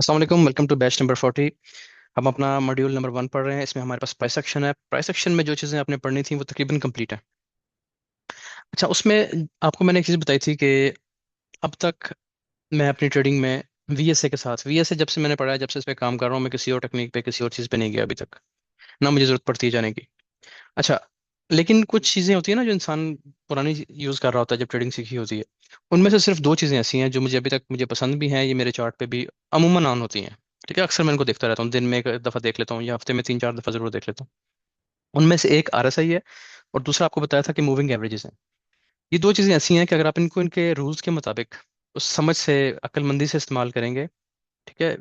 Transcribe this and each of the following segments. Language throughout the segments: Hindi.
अस्सलाम वालेकुम, वेलकम टू बैच नंबर 40। हम अपना मॉड्यूल नंबर 1 पढ़ रहे हैं। इसमें हमारे पास प्राइस सेक्शन है। प्राइस सेक्शन में जो चीज़ें आपने पढ़नी थी वो तकरीबन कंप्लीट है। अच्छा, उसमें आपको मैंने एक चीज़ बताई थी कि अब तक मैं अपनी ट्रेडिंग में वीएसए के साथ, वीएसए जब से मैंने पढ़ा है, जब से इस पे काम कर रहा हूँ, मैं किसी और टेक्निक पे, किसी और चीज़ पे नहीं गया अभी तक, ना मुझे ज़रूरत पड़ती है जाने की। अच्छा, लेकिन कुछ चीज़ें होती है ना जो इंसान पुरानी यूज़ कर रहा होता है जब ट्रेडिंग सीखी होती है। उनमें से सिर्फ दो चीज़ें ऐसी हैं जो मुझे अभी तक मुझे पसंद भी हैं, ये मेरे चार्ट पे भी अमूमन ऑन होती हैं। ठीक है, अक्सर मैं इनको देखता रहता हूँ, दिन में एक दफ़ा देख लेता हूँ या हफ्ते में 3-4 दफ़ा जरूर देख लेता हूँ। उनमें से एक आरएसआई है और दूसरा आपको बताया था कि मूविंग एवरेजेस हैं। ये दो चीज़ें ऐसी हैं कि अगर आप इनको इनके रूल्स के मुताबिक उस समझ से, अक्लमंदी से इस्तेमाल करेंगे, ठीक है,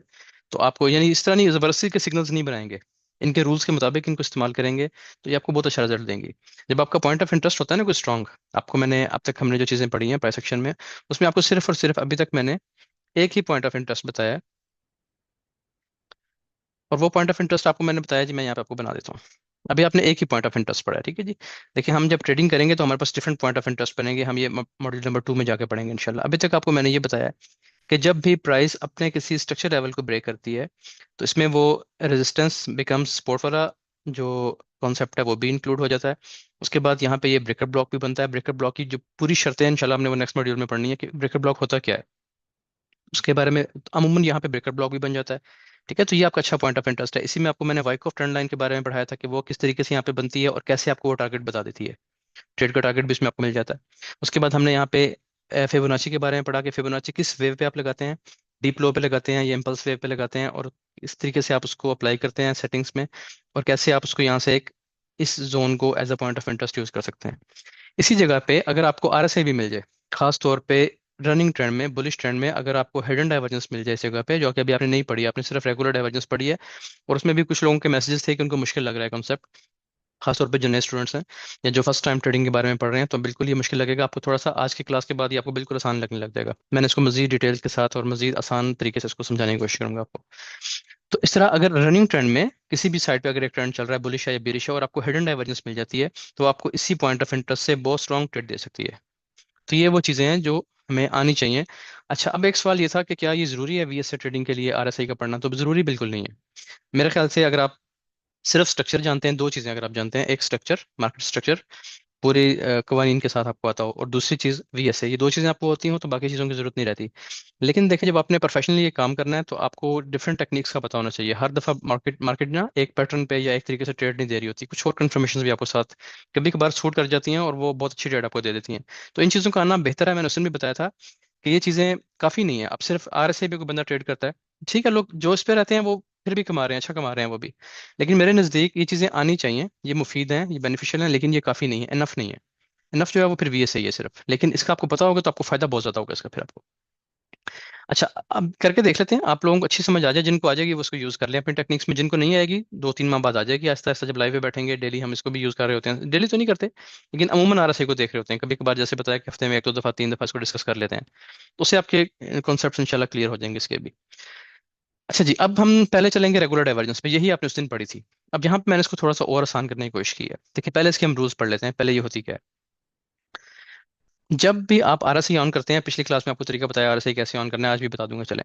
तो आपको यानी इस तरह नहीं, ज़बरदस्ती के सिग्नल्स नहीं बनाएंगे, इनके रूल्स के मुताबिक इनको इस्तेमाल करेंगे तो ये आपको बहुत अच्छा रिजल्ट देंगी। जब आपका पॉइंट ऑफ इंटरेस्ट होता है ना कोई स्ट्रांग, आपको मैंने अब तक हमने जो चीज़ें पढ़ी हैं प्राइस सेक्शन में, उसमें आपको सिर्फ और सिर्फ अभी तक मैंने एक ही पॉइंट ऑफ इंटरेस्ट बताया है। और वो पॉइंट ऑफ इंटरेस्ट आपको मैंने बताया जी, मैं यहाँ पे आपको बना देता हूँ। अभी आपने एक ही पॉइंट ऑफ इंटरेस्ट पढ़ा है, ठीक है जी। देखिए, हम जब ट्रेडिंग करेंगे तो हमारे पास डिफरेंट पॉइंट ऑफ इंटरेस्ट बनेंगे, हम ये मॉड्यूल नंबर 2 में जाके पढ़ेंगे इंशाल्लाह। अभी तक आपको मैंने ये बताया है कि जब भी प्राइस अपने किसी स्ट्रक्चर लेवल को ब्रेक करती है तो इसमें वो रेजिस्टेंस बिकम्स सपोर्ट वाला जो कॉन्सेप्ट है वो भी इंक्लूड हो जाता है। उसके बाद यहाँ पे ये ब्रेकर ब्लॉक भी बनता है। ब्रेकर ब्लॉक की जो पूरी शर्तें हैं इंशाल्लाह हमने वो नेक्स्ट मॉड्यूल में पढ़नी है कि ब्रेकर ब्लॉक होता क्या है, उसके बारे में अमूमन यहाँ पे ब्रेकर ब्लॉक भी बन जाता है। ठीक है, तो ये आपका अच्छा पॉइंट ऑफ इंटरेस्ट है। इसी में आपको मैंने वाइकॉफ ट्रेंड लाइन के बारे में पढ़ाया था कि वो किस तरीके से यहाँ पे बनती है और कैसे आपको वो टारगेट बता देती है। ट्रेड का टारगेट भी इसमें आपको मिल जाता है। उसके बाद हमने यहाँ पे फिबोनाची के बारे में पढ़ा कि फिबोनाची किस वेव पे आप लगाते हैं, डीप लो पे लगाते हैं या इम्पल्स वेव पे लगाते हैं, और इस तरीके से आप उसको अप्लाई करते हैं सेटिंग्स में, और कैसे आप उसको यहाँ से एक इस जोन को as a point of interest use कर सकते हैं। इसी जगह पे अगर आपको आरएसआई भी मिल जाए, खास तौर पे रनिंग ट्रेंड में, बुलिश ट्रेंड में, अगर आपको हिडन डाइवर्जेंस मिल जाए इस जगह पे, जो कि अभी आपने नहीं पढ़ी, आपने सिर्फ रेगुलर डाइवर्जेंस पढ़ी है, और उसमें भी कुछ लोगों के मैसेजेस थे कि उनको मुश्किल लग रहा है कॉन्सेप्ट, खासतौर पे जो नए स्टूडेंट्स हैं या जो फर्स्ट टाइम ट्रेडिंग के बारे में पढ़ रहे हैं, तो बिल्कुल ये मुश्किल लगेगा आपको। थोड़ा सा आज की क्लास के बाद ही आपको बिल्कुल आसान लगने लग जाएगा। मैंने इसको मजीद डिटेल्स के साथ और मजीद आसान तरीके से इसको समझाने की कोशिश करूंगा आपको। तो इस तरह अगर रनिंग ट्रेंड में किसी भी साइड पे अगर एक ट्रेंड चल रहा है, बुलिश है या बेरिश है, और आपको हिडन डाइवर्जेंस मिल जाती है, तो आपको इसी पॉइंट ऑफ इंटरेस्ट से बहुत स्ट्रॉन्ग ट्रेड दे सकती है। तो ये वो चीज़ें हैं जो हमें आनी चाहिए। अच्छा, अब एक सवाल ये था कि क्या ये ज़रूरी है वीएसए ट्रेडिंग के लिए आरएसआई का पढ़ना? तो ज़रूरी बिल्कुल नहीं है। मेरे ख्याल से अगर आप सिर्फ स्ट्रक्चर जानते हैं, दो चीज़ें अगर आप जानते हैं, एक स्ट्रक्चर, मार्केट स्ट्रक्चर पूरे कवानीन के साथ आपको आता हो, और दूसरी चीज़ वीएसए, ये दो चीज़ें आपको होती हो तो बाकी चीज़ों की जरूरत नहीं रहती। लेकिन देखिए, जब आपने प्रोफेशनली ये काम करना है तो आपको डिफरेंट टेक्निक्स का पता होना चाहिए। हर दफ़ा मार्केट मार्केट ना एक पैटर्न पे या एक तरीके से ट्रेड नहीं दे रही होती, कुछ और कन्फर्मेशन भी आपको साथ कभी कभार सूट कर जाती हैं और वो बहुत अच्छी ट्रेड आपको दे देती हैं। तो इन चीज़ों का आना बेहतर है। मैंने उस दिन भी बताया था कि ये चीज़ें काफ़ी नहीं है। अब सिर्फ आरएसआई पे कोई बंदा ट्रेड करता है, ठीक है, लोग जो इस पे रहते हैं वो फिर भी कमा रहे हैं, अच्छा कमा रहे हैं वो भी। लेकिन मेरे नज़दीक ये चीज़ें आनी चाहिए, ये मुफीद हैं, ये बेनिफिशियल हैं, लेकिन ये काफ़ी नहीं है, इनफ नहीं है। इनफ जो है वो फिर वीएसए ही है सिर्फ, लेकिन इसका आपको पता होगा तो आपको फायदा बहुत ज्यादा होगा इसका फिर आपको। अच्छा, अब करके देख लेते हैं, आप लोगों को अच्छी समझ आ जाए, जिनको आ जाएगी वो उसको यूज कर लें अपनी टेक्निक्स में, जिनको नहीं आएगी 2-3 माह बाद आ जाएगी आहिस्ता आहिस्ता, जब लाइव पे बैठेंगे डेली हम इसको भी यूज कर रहे होते हैं। डेली तो नहीं करते, लेकिन अमूमन आरएसआई को देख रहे होते हैं, कभी कभार जैसे बताया कि हफ्ते में 1-2 दफा 3 दफा इसको डिस्कस कर लेते हैं, तो उससे आपके कॉन्सेप्ट इंशाल्लाह क्लियर हो जाएंगे इसके भी। अच्छा जी, अब हम पहले चलेंगे रेगुलर डाइवर्जेंस पे, यही आपने उस दिन पढ़ी थी। अब यहाँ पे मैंने इसको थोड़ा सा और आसान करने की कोशिश की है। देखिए, पहले इसके हम रूल्स पढ़ लेते हैं, पहले ये होती क्या है। जब भी आप आरएसआई ऑन करते हैं, पिछली क्लास में आपको तरीका बताया आरएसआई कैसे ऑन करना है, आज भी बता दूंगा चले।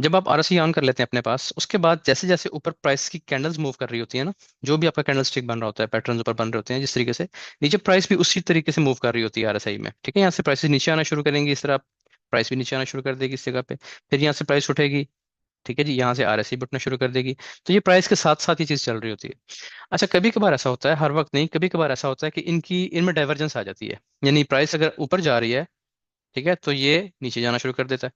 जब आप आरएसआई ऑन कर लेते हैं अपने पास, उसके बाद जैसे जैसे ऊपर प्राइस की कैंडल्स मूव कर रही होती है ना, जो भी आपका कैंडल स्टिक बन रहा होता है, पैटर्न ऊपर बन रहे होते हैं जिस तरीके से, नीचे प्राइस भी उसी तरीके से मूव कर रही होती है आरएसआई में। ठीक है, यहाँ से प्राइस नीचे आना शुरू करेंगी, इस तरह प्राइस भी नीचे आना शुरू कर देगी इस जगह पे, फिर यहाँ से प्राइस उठेगी, ठीक है जी, यहाँ से आरएसआई बढ़ना शुरू कर देगी। तो ये प्राइस के साथ साथ ये चीज चल रही होती है। अच्छा, कभी कभार ऐसा होता है, हर वक्त नहीं, कभी कभार ऐसा होता है कि इनमें डाइवर्जेंस आ जाती है, यानी प्राइस अगर ऊपर जा रही है, ठीक है, तो ये नीचे जाना शुरू कर देता है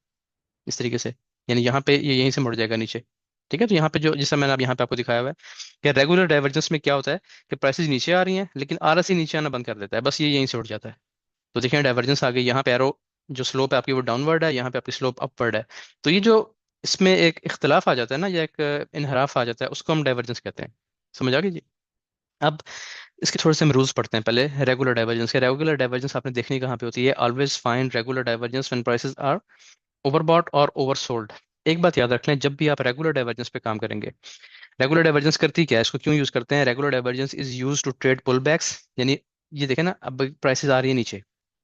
इस तरीके से, यानी यहाँ पे ये यहीं से मुड़ जाएगा नीचे। ठीक है, तो यहाँ पे जो जैसा मैंने अब यहाँ पे आपको दिखाया हुआ है कि रेगुलर डाइवर्जेंस में क्या होता है कि प्राइसेस नीचे आ रही हैं लेकिन आरएसआई नीचे आना बंद कर देता है, बस ये यहीं से उठ जाता है। तो देखिए, डाइवर्जेंस आ गई, यहाँ पे एरो जो स्लोप है आपकी वो डाउनवर्ड है, यहाँ पे आपकी स्लोप अपवर्ड है। तो ये जो इसमें एक इख्तलाफ आ जाता है ना, या एक इनहराफ आ जाता है, उसको हम डाइवर्जेंस कहते हैं। समझ आ गई जी। अब इसके थोड़े से हम रूल्स पढ़ते हैं पहले रेगुलर डाइवर्जेंस के। रेगुलर डाइवर्जेंस आपने देखनी कहाँ पे होती है, always find regular divergence when prices are overbought और ओवरसोल्ड। एक बात याद रख लें, जब भी आप रेगुलर डाइवर्जेंस पे काम करेंगे, रेगुलर डाइवर्जेंस करती क्या है, इसको क्यों यूज करते हैं, regular divergence is use to trade pull backs, यानी ये देखें ना, अब प्राइसेस आ रही है नीचे,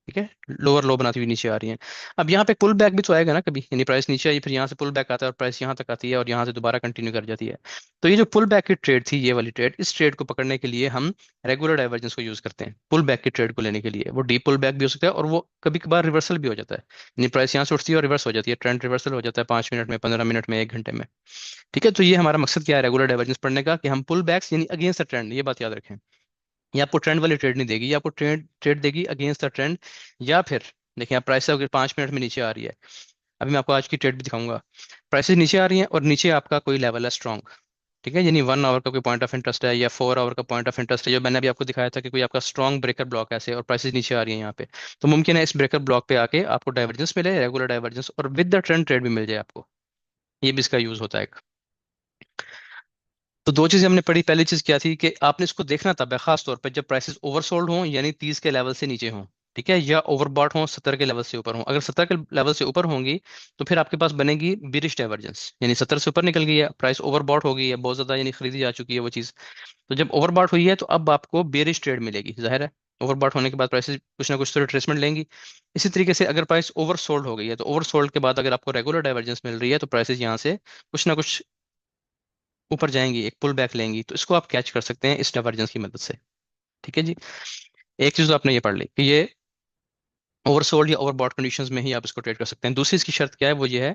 ठीक है, लोअर लो बनाती हुई नीचे आ रही है। अब यहाँ पे पुल बैक भी तो आएगा ना कभी, यानी प्राइस नीचे आई फिर यहाँ से पुल बैक आता है और प्राइस यहाँ तक आती है और यहाँ से दोबारा कंटिन्यू कर जाती है। तो ये जो पुल बैक की ट्रेड थी, ये वाली ट्रेड, इस ट्रेड को पकड़ने के लिए हम रेगुलर डाइवर्जेंस को यूज करते हैं पुल बैक की ट्रेड को लेने के लिए। वो डीप पुल बैक भी हो सकता है और वो कभी कभार रिवर्सल भी हो जाता है, यानी प्राइस यहाँ से उठती है और रिवर्स हो जाती है, ट्रेंड रिवर्सल हो जाता है 5 मिनट में, 15 मिनट में, 1 घंटे में। ठीक है, तो ये हमारा मकसद क्या है रेगुलर डाइवर्जेंस पढ़ने का, कि हम पुल बैक्स यानी अगेंस्ट द ट्रेंड, ये बात याद रखें। ये आपको ट्रेंड वाली ट्रेड नहीं देगी, ये आपको ट्रेड ट्रेड देगी अगेंस्ट द ट्रेंड। या फिर देखिए, आप प्राइस अगर 5 मिनट में नीचे आ रही है, अभी मैं आपको आज की ट्रेड भी दिखाऊंगा, प्राइसेस नीचे आ रही हैं और नीचे आपका कोई लेवल है स्ट्रॉन्ग, ठीक है, यानी 1 आवर का कोई पॉइंट ऑफ इंटरेस्ट है या 4 आवर का पॉइंट ऑफ इंटरेस्ट है, जो मैंने अभी आपको दिखाया था कि कोई आपका स्ट्रॉन्ग ब्रेकर ब्लॉक ऐसे और प्राइसेस नीचे आ रही है यहाँ पे, तो मुमकिन है इस ब्रेकर ब्लॉक पे आके आपको डाइवर्जेंस मिले, रेगुलर डाइवर्जेंस, और विद द ट्रेंड ट्रेड भी मिल जाए आपको। ये भी इसका यूज होता है। तो दो चीजें हमने पढ़ी, पहली चीज क्या थी कि आपने इसको देखना था खास तौर पर जब प्राइसेस ओवरसोल्ड हों, यानी 30 के लेवल से नीचे हों, ठीक है, या ओवरबॉट हों 70 के लेवल से ऊपर हों। अगर 70 के लेवल से ऊपर होंगी तो फिर आपके पास बनेगी बिरिश डाइवर्जेंस, यानी 70 से ऊपर निकल गई है, प्राइस ओवरबॉट हो गई है बहुत ज्यादा, यानी खरीदी जा चुकी है वो चीज। तो जब ओवरबॉट हुई है तो अब आपको बेरिश ट्रेड मिलेगी, जाहिर है, ओवरबॉट होने के बाद प्राइसेस कुछ ना कुछ तो रिट्रेसमेंट लेंगी। इसी तरीके से अगर प्राइस ओवरसोल्ड हो गई है तो ओवरसोल्ड के बाद अगर आपको रेगुलर डाइवर्जेंस मिल रही है तो प्राइसेस यहाँ से कुछ ना कुछ ऊपर जाएंगी, एक पुल बैक लेंगी, तो इसको आप कैच कर सकते हैं इस डाइवर्जेंस की मदद से। ठीक है जी, एक चीज तो आपने ये पढ़ ली कि ये ओवरसोल्ड या ओवरबॉट कंडीशंस में ही आप इसको ट्रेड कर सकते हैं। दूसरी इसकी शर्त क्या है, वो ये है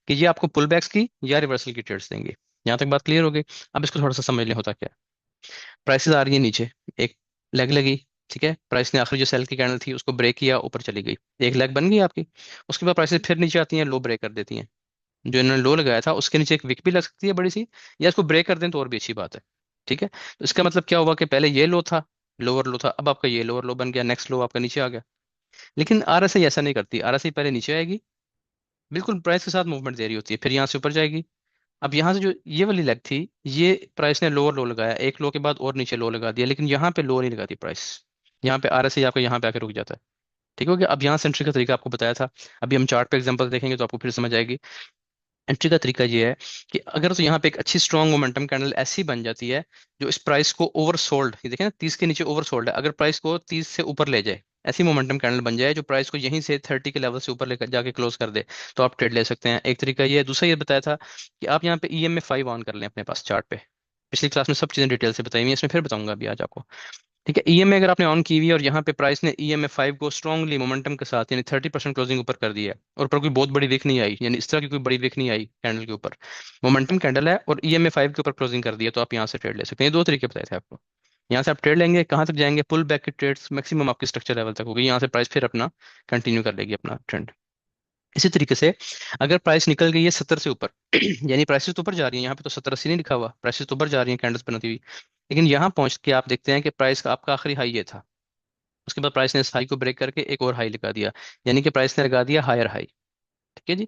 कि ये आपको पुल बैक्स की या रिवर्सल की ट्रेड्स देंगे। यहाँ तक बात क्लियर हो गई। अब इसको थोड़ा सा समझ लें होता क्या है। प्राइसेस आ रही है नीचे, एक लेग लगी, ठीक है, प्राइस ने आखिरी जो सेल की कैंडल थी उसको ब्रेक किया, ऊपर चली गई, एक लेग बन गई आपकी। उसके बाद प्राइसेस फिर नीचे आती हैं, लो ब्रेक कर देती हैं, जो इन्होंने लो लगाया था उसके नीचे एक विक भी लग सकती है बड़ी सी, या इसको ब्रेक कर दें तो और भी अच्छी बात है। ठीक है, तो इसका मतलब क्या हुआ कि पहले ये लो था, लोअर लो था, अब आपका ये लोअर लो बन गया, नेक्स्ट लो आपका नीचे आ गया। लेकिन आरएसआई ऐसा नहीं करती, आरएसआई पहले नीचे आएगी, बिल्कुल प्राइस के साथ मूवमेंट दे रही होती है, फिर यहाँ से ऊपर जाएगी। अब यहाँ से जो ये वाली लेग थी, ये प्राइस ने लोअर लो लगाया, एक लो के बाद और नीचे लो लगा दिया, लेकिन यहाँ पे लो नहीं लगाती प्राइस, यहाँ पे आरएसआई आपका यहाँ पे आके रुक जाता है। ठीक हो गया। अब यहाँ से एंट्री का तरीका आपको बताया था, अभी हम चार्ट पे एग्जांपल देखेंगे तो आपको फिर समझ आएगी। एंट्री का तरीका ये है कि अगर तो यहाँ पे एक अच्छी स्ट्रॉन्ग मोमेंटम कैंडल ऐसी बन जाती है जो इस प्राइस को ओवरसोल्ड, ये देखें ना 30 के नीचे ओवरसोल्ड है, अगर प्राइस को 30 से ऊपर ले जाए, ऐसी मोमेंटम कैंडल बन जाए जो प्राइस को यहीं से 30 के लेवल से ऊपर लेकर जाके क्लोज कर दे, तो आप ट्रेड ले सकते हैं। एक तरीका ये है। दूसरा ये बताया था कि आप यहाँ पे EMA5 ऑन कर लें अपने पास चार्ट पे, पिछली क्लास में सब चीजें डिटेल से बताई हुई है, इसमें फिर बताऊंगा अभी आज आपको। ठीक है, EMA अगर आपने ऑन की हुई है और यहाँ पे प्राइस ने EMA5 को स्ट्रांगली मोमेंटम के साथ यानी 30% क्लोजिंग ऊपर कर दिया है, और ऊपर कोई बहुत बड़ी विक नहीं आई, यानी इस तरह की कोई बड़ी विक नहीं आई कैंडल के ऊपर, मोमेंटम कैंडल है और EMA5 के ऊपर क्लोजिंग कर दिया, तो आप यहाँ से ट्रेड ले सकते हैं। ये दो तरीके बताए थे आपको। यहाँ से आप ट्रेड लेंगे, कहाँ तक जाएंगे, पुल बैक की ट्रेड्स मैक्सिमम आपकी स्ट्रक्चर लेवल तक होगी, यहाँ से प्राइस फिर अपना कंटिन्यू कर लेगी अपना ट्रेंड। इसी तरीके से अगर प्राइस निकल गई है 70 से ऊपर यानी प्राइसेस तो ऊपर जा रही है, यहाँ पे तो 70-80 नहीं लिखा हुआ, प्राइसेस तो ऊपर जा रही है कैंडल्स बनाती हुई, लेकिन यहाँ पहुंच के आप देखते हैं कि प्राइस का आपका आखिरी हाई ये था, उसके बाद प्राइस ने इस हाई को ब्रेक करके एक और हाई लगा दिया, यानी कि प्राइस ने लगा दिया हायर हाई। ठीक है जी,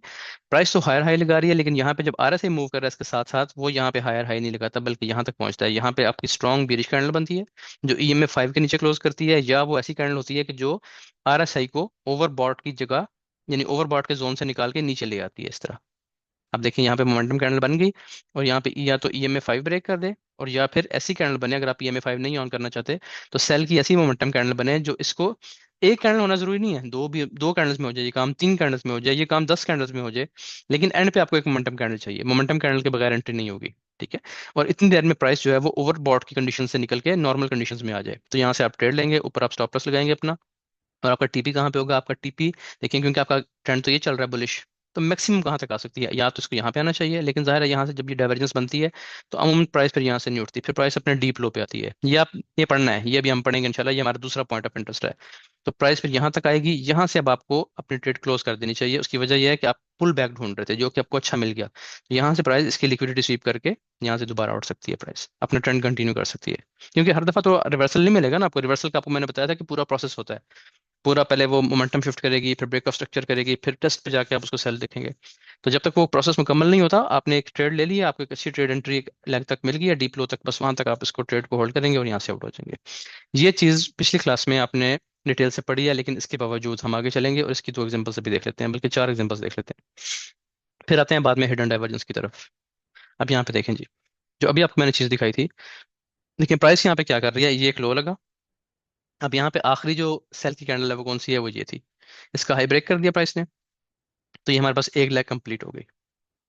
प्राइस तो हायर हाई लगा रही है, लेकिन यहाँ पे जब RSI मूव कर रहा है इसके साथ साथ, वो यहाँ पे हायर हाई नहीं लगाता बल्कि यहाँ तक पहुंचता है। यहाँ पे आपकी स्ट्रॉन्ग बीरिश कैंडल बनती है जो EMA5 के नीचे क्लोज करती है, या वो ऐसी कैंडल होती है कि जो RSI को ओवरबॉट की जगह यानी ओवरबॉट के जोन से निकाल के नीचे ले आती है इस तरह। अब देखिए यहाँ पे मोमेंटम कैंडल बन गई और यहाँ पे या तो EMA5 ब्रेक कर दे, और या फिर ऐसी कैंडल बने, अगर आप EMA5 नहीं ऑन करना चाहते तो सेल की ऐसी मोमेंटम कैंडल बने जो इसको, एक कैंडल होना जरूरी नहीं है, दो भी, दो कैंडल्स में हो जाए ये काम, 3 कैंडल्स में हो जाए ये काम, 10 कैंडल्स में हो जाए, लेकिन एंड पे आपको एक मोमेंटम कैंडल चाहिए, मोमेंटम कैंडल के बगैर एंट्री नहीं होगी। ठीक है, और इतनी देर में प्राइस जो है वो ओवरबॉट की कंडीशन से निकल के नॉर्मल कंडीशंस में आ जाए, तो यहाँ से आप ट्रेड लेंगे, ऊपर आप स्टॉप लॉस लगाएंगे अपना। और आपका टीपी कहाँ पे होगा, आपका टीपी देखिए, क्योंकि आपका ट्रेंड तो ये चल रहा है बुलिश, तो मैक्सिमम कहाँ तक आ सकती है, या तो इसको यहाँ पे आना चाहिए, लेकिन जाहिर है यहाँ से जब ये डाइवर्जेंस बनती है तो अमूमन प्राइस फिर यहाँ से नहीं उठती, फिर प्राइस अपने डीप लो पे आती है। ये आप ये पढ़ना है, ये भी हम पढ़ेंगे इंशाल्लाह, ये हमारा दूसरा पॉइंट ऑफ इंटरेस्ट है। तो प्राइस फिर यहाँ तक आएगी, यहाँ से अब आपको अपनी ट्रेड क्लोज कर देनी चाहिए। उसकी वजह यह है कि आप पुल बैक ढूंढ रहे थे जो कि आपको अच्छा मिल गया, तो यहाँ से प्राइस इसकी लिक्विडिटी स्वीप करके यहाँ से दोबारा उठ सकती है, प्राइस अपना ट्रेंड कंटिन्यू कर सकती है। क्योंकि हर दफा तो रिवर्सल नहीं मिलेगा ना आपको, रिवर्सल का आपको मैंने बताया था कि पूरा प्रोसेस होता है, पूरा पहले वो मोमेंटम शिफ्ट करेगी, फिर ब्रेक ऑफ स्ट्रक्चर करेगी, फिर टेस्ट पे जाके आप उसको सेल देखेंगे। तो जब तक वो प्रोसेस मुकम्मल नहीं होता, आपने एक ट्रेड ले लिया, आपको एक अच्छी ट्रेड एंट्री एक लेग तक मिल गई है, डीप लो तक, बस वहां तक आप इसको ट्रेड को होल्ड करेंगे और यहाँ से आउट हो जाएंगे। ये चीज़ पिछली क्लास में आपने डिटेल से पढ़ी है, लेकिन इसके बावजूद हम आगे चलेंगे और इसकी 2 एग्जांपल्स अभी देख लेते हैं, बल्कि 4 एग्जांपल्स देख लेते हैं, फिर आते हैं बाद में हिडन डाइवर्जेंस की तरफ। अब यहाँ पे देखें जी, जो अभी आपको मैंने चीज़ दिखाई थी, देखिए प्राइस यहाँ पे क्या कर रही है, ये एक लो लगा, अब यहाँ पे आखिरी जो सेल की कैंडल है वो कौन सी है, वो ये थी। इसका हाई ब्रेक कर दिया प्राइस ने, तो ये हमारे पास एक लेग कंप्लीट हो गई।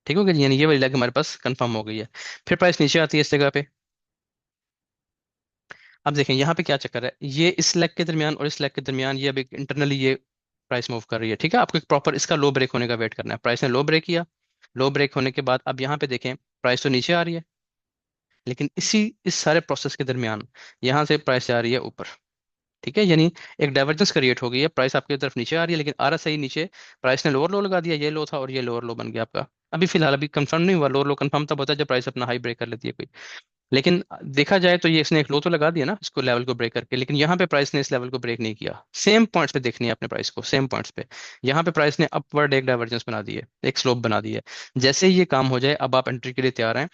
ठीक हो गया जी, यानी ये वाली लेग हमारे पास कंफर्म हो गई है। फिर प्राइस नीचे आती है इस जगह पे। अब देखें यहाँ पे क्या चक्कर है, ये इस लेग के दरमियान और इस लेग के दरमियान ये अभी इंटरनली ये प्राइस मूव कर रही है। ठीक है, आपको एक प्रॉपर इसका लो ब्रेक होने का वेट करना है। प्राइस ने लो ब्रेक किया, लो ब्रेक होने के बाद अब यहाँ पे देखें प्राइस तो नीचे आ रही है, लेकिन इस सारे प्रोसेस के दरमियान यहाँ से प्राइस आ रही है ऊपर। ठीक है, यानी एक डाइवर्जेंस क्रिएट हो गई है, प्राइस आपकी तरफ नीचे आ रही है, लेकिन RSI नीचे, प्राइस ने लोअर लो लगा दिया, ये लो था और ये लोअर लो बन गया आपका। अभी फिलहाल अभी कंफर्म नहीं हुआ, लोअर लो कंफर्म तब होता है जब प्राइस अपना हाई ब्रेक कर लेती है कोई। लेकिन देखा जाए तो ये इसने एक लो तो लगा दिया ना इसको लेवल को ब्रेक करके, लेकिन यहाँ पे प्राइस ने इस लेवल को ब्रेक नहीं किया। सेम पॉइंट्स पे देखनी है आपने प्राइस को, सेम पॉइंट्स पे। यहाँ पे प्राइस ने अपवर्ड एक डाइवर्जेंस बना दी है, एक स्लोप बना दी है। जैसे ही ये काम हो जाए, अब आप एंट्री के लिए तैयार हैं,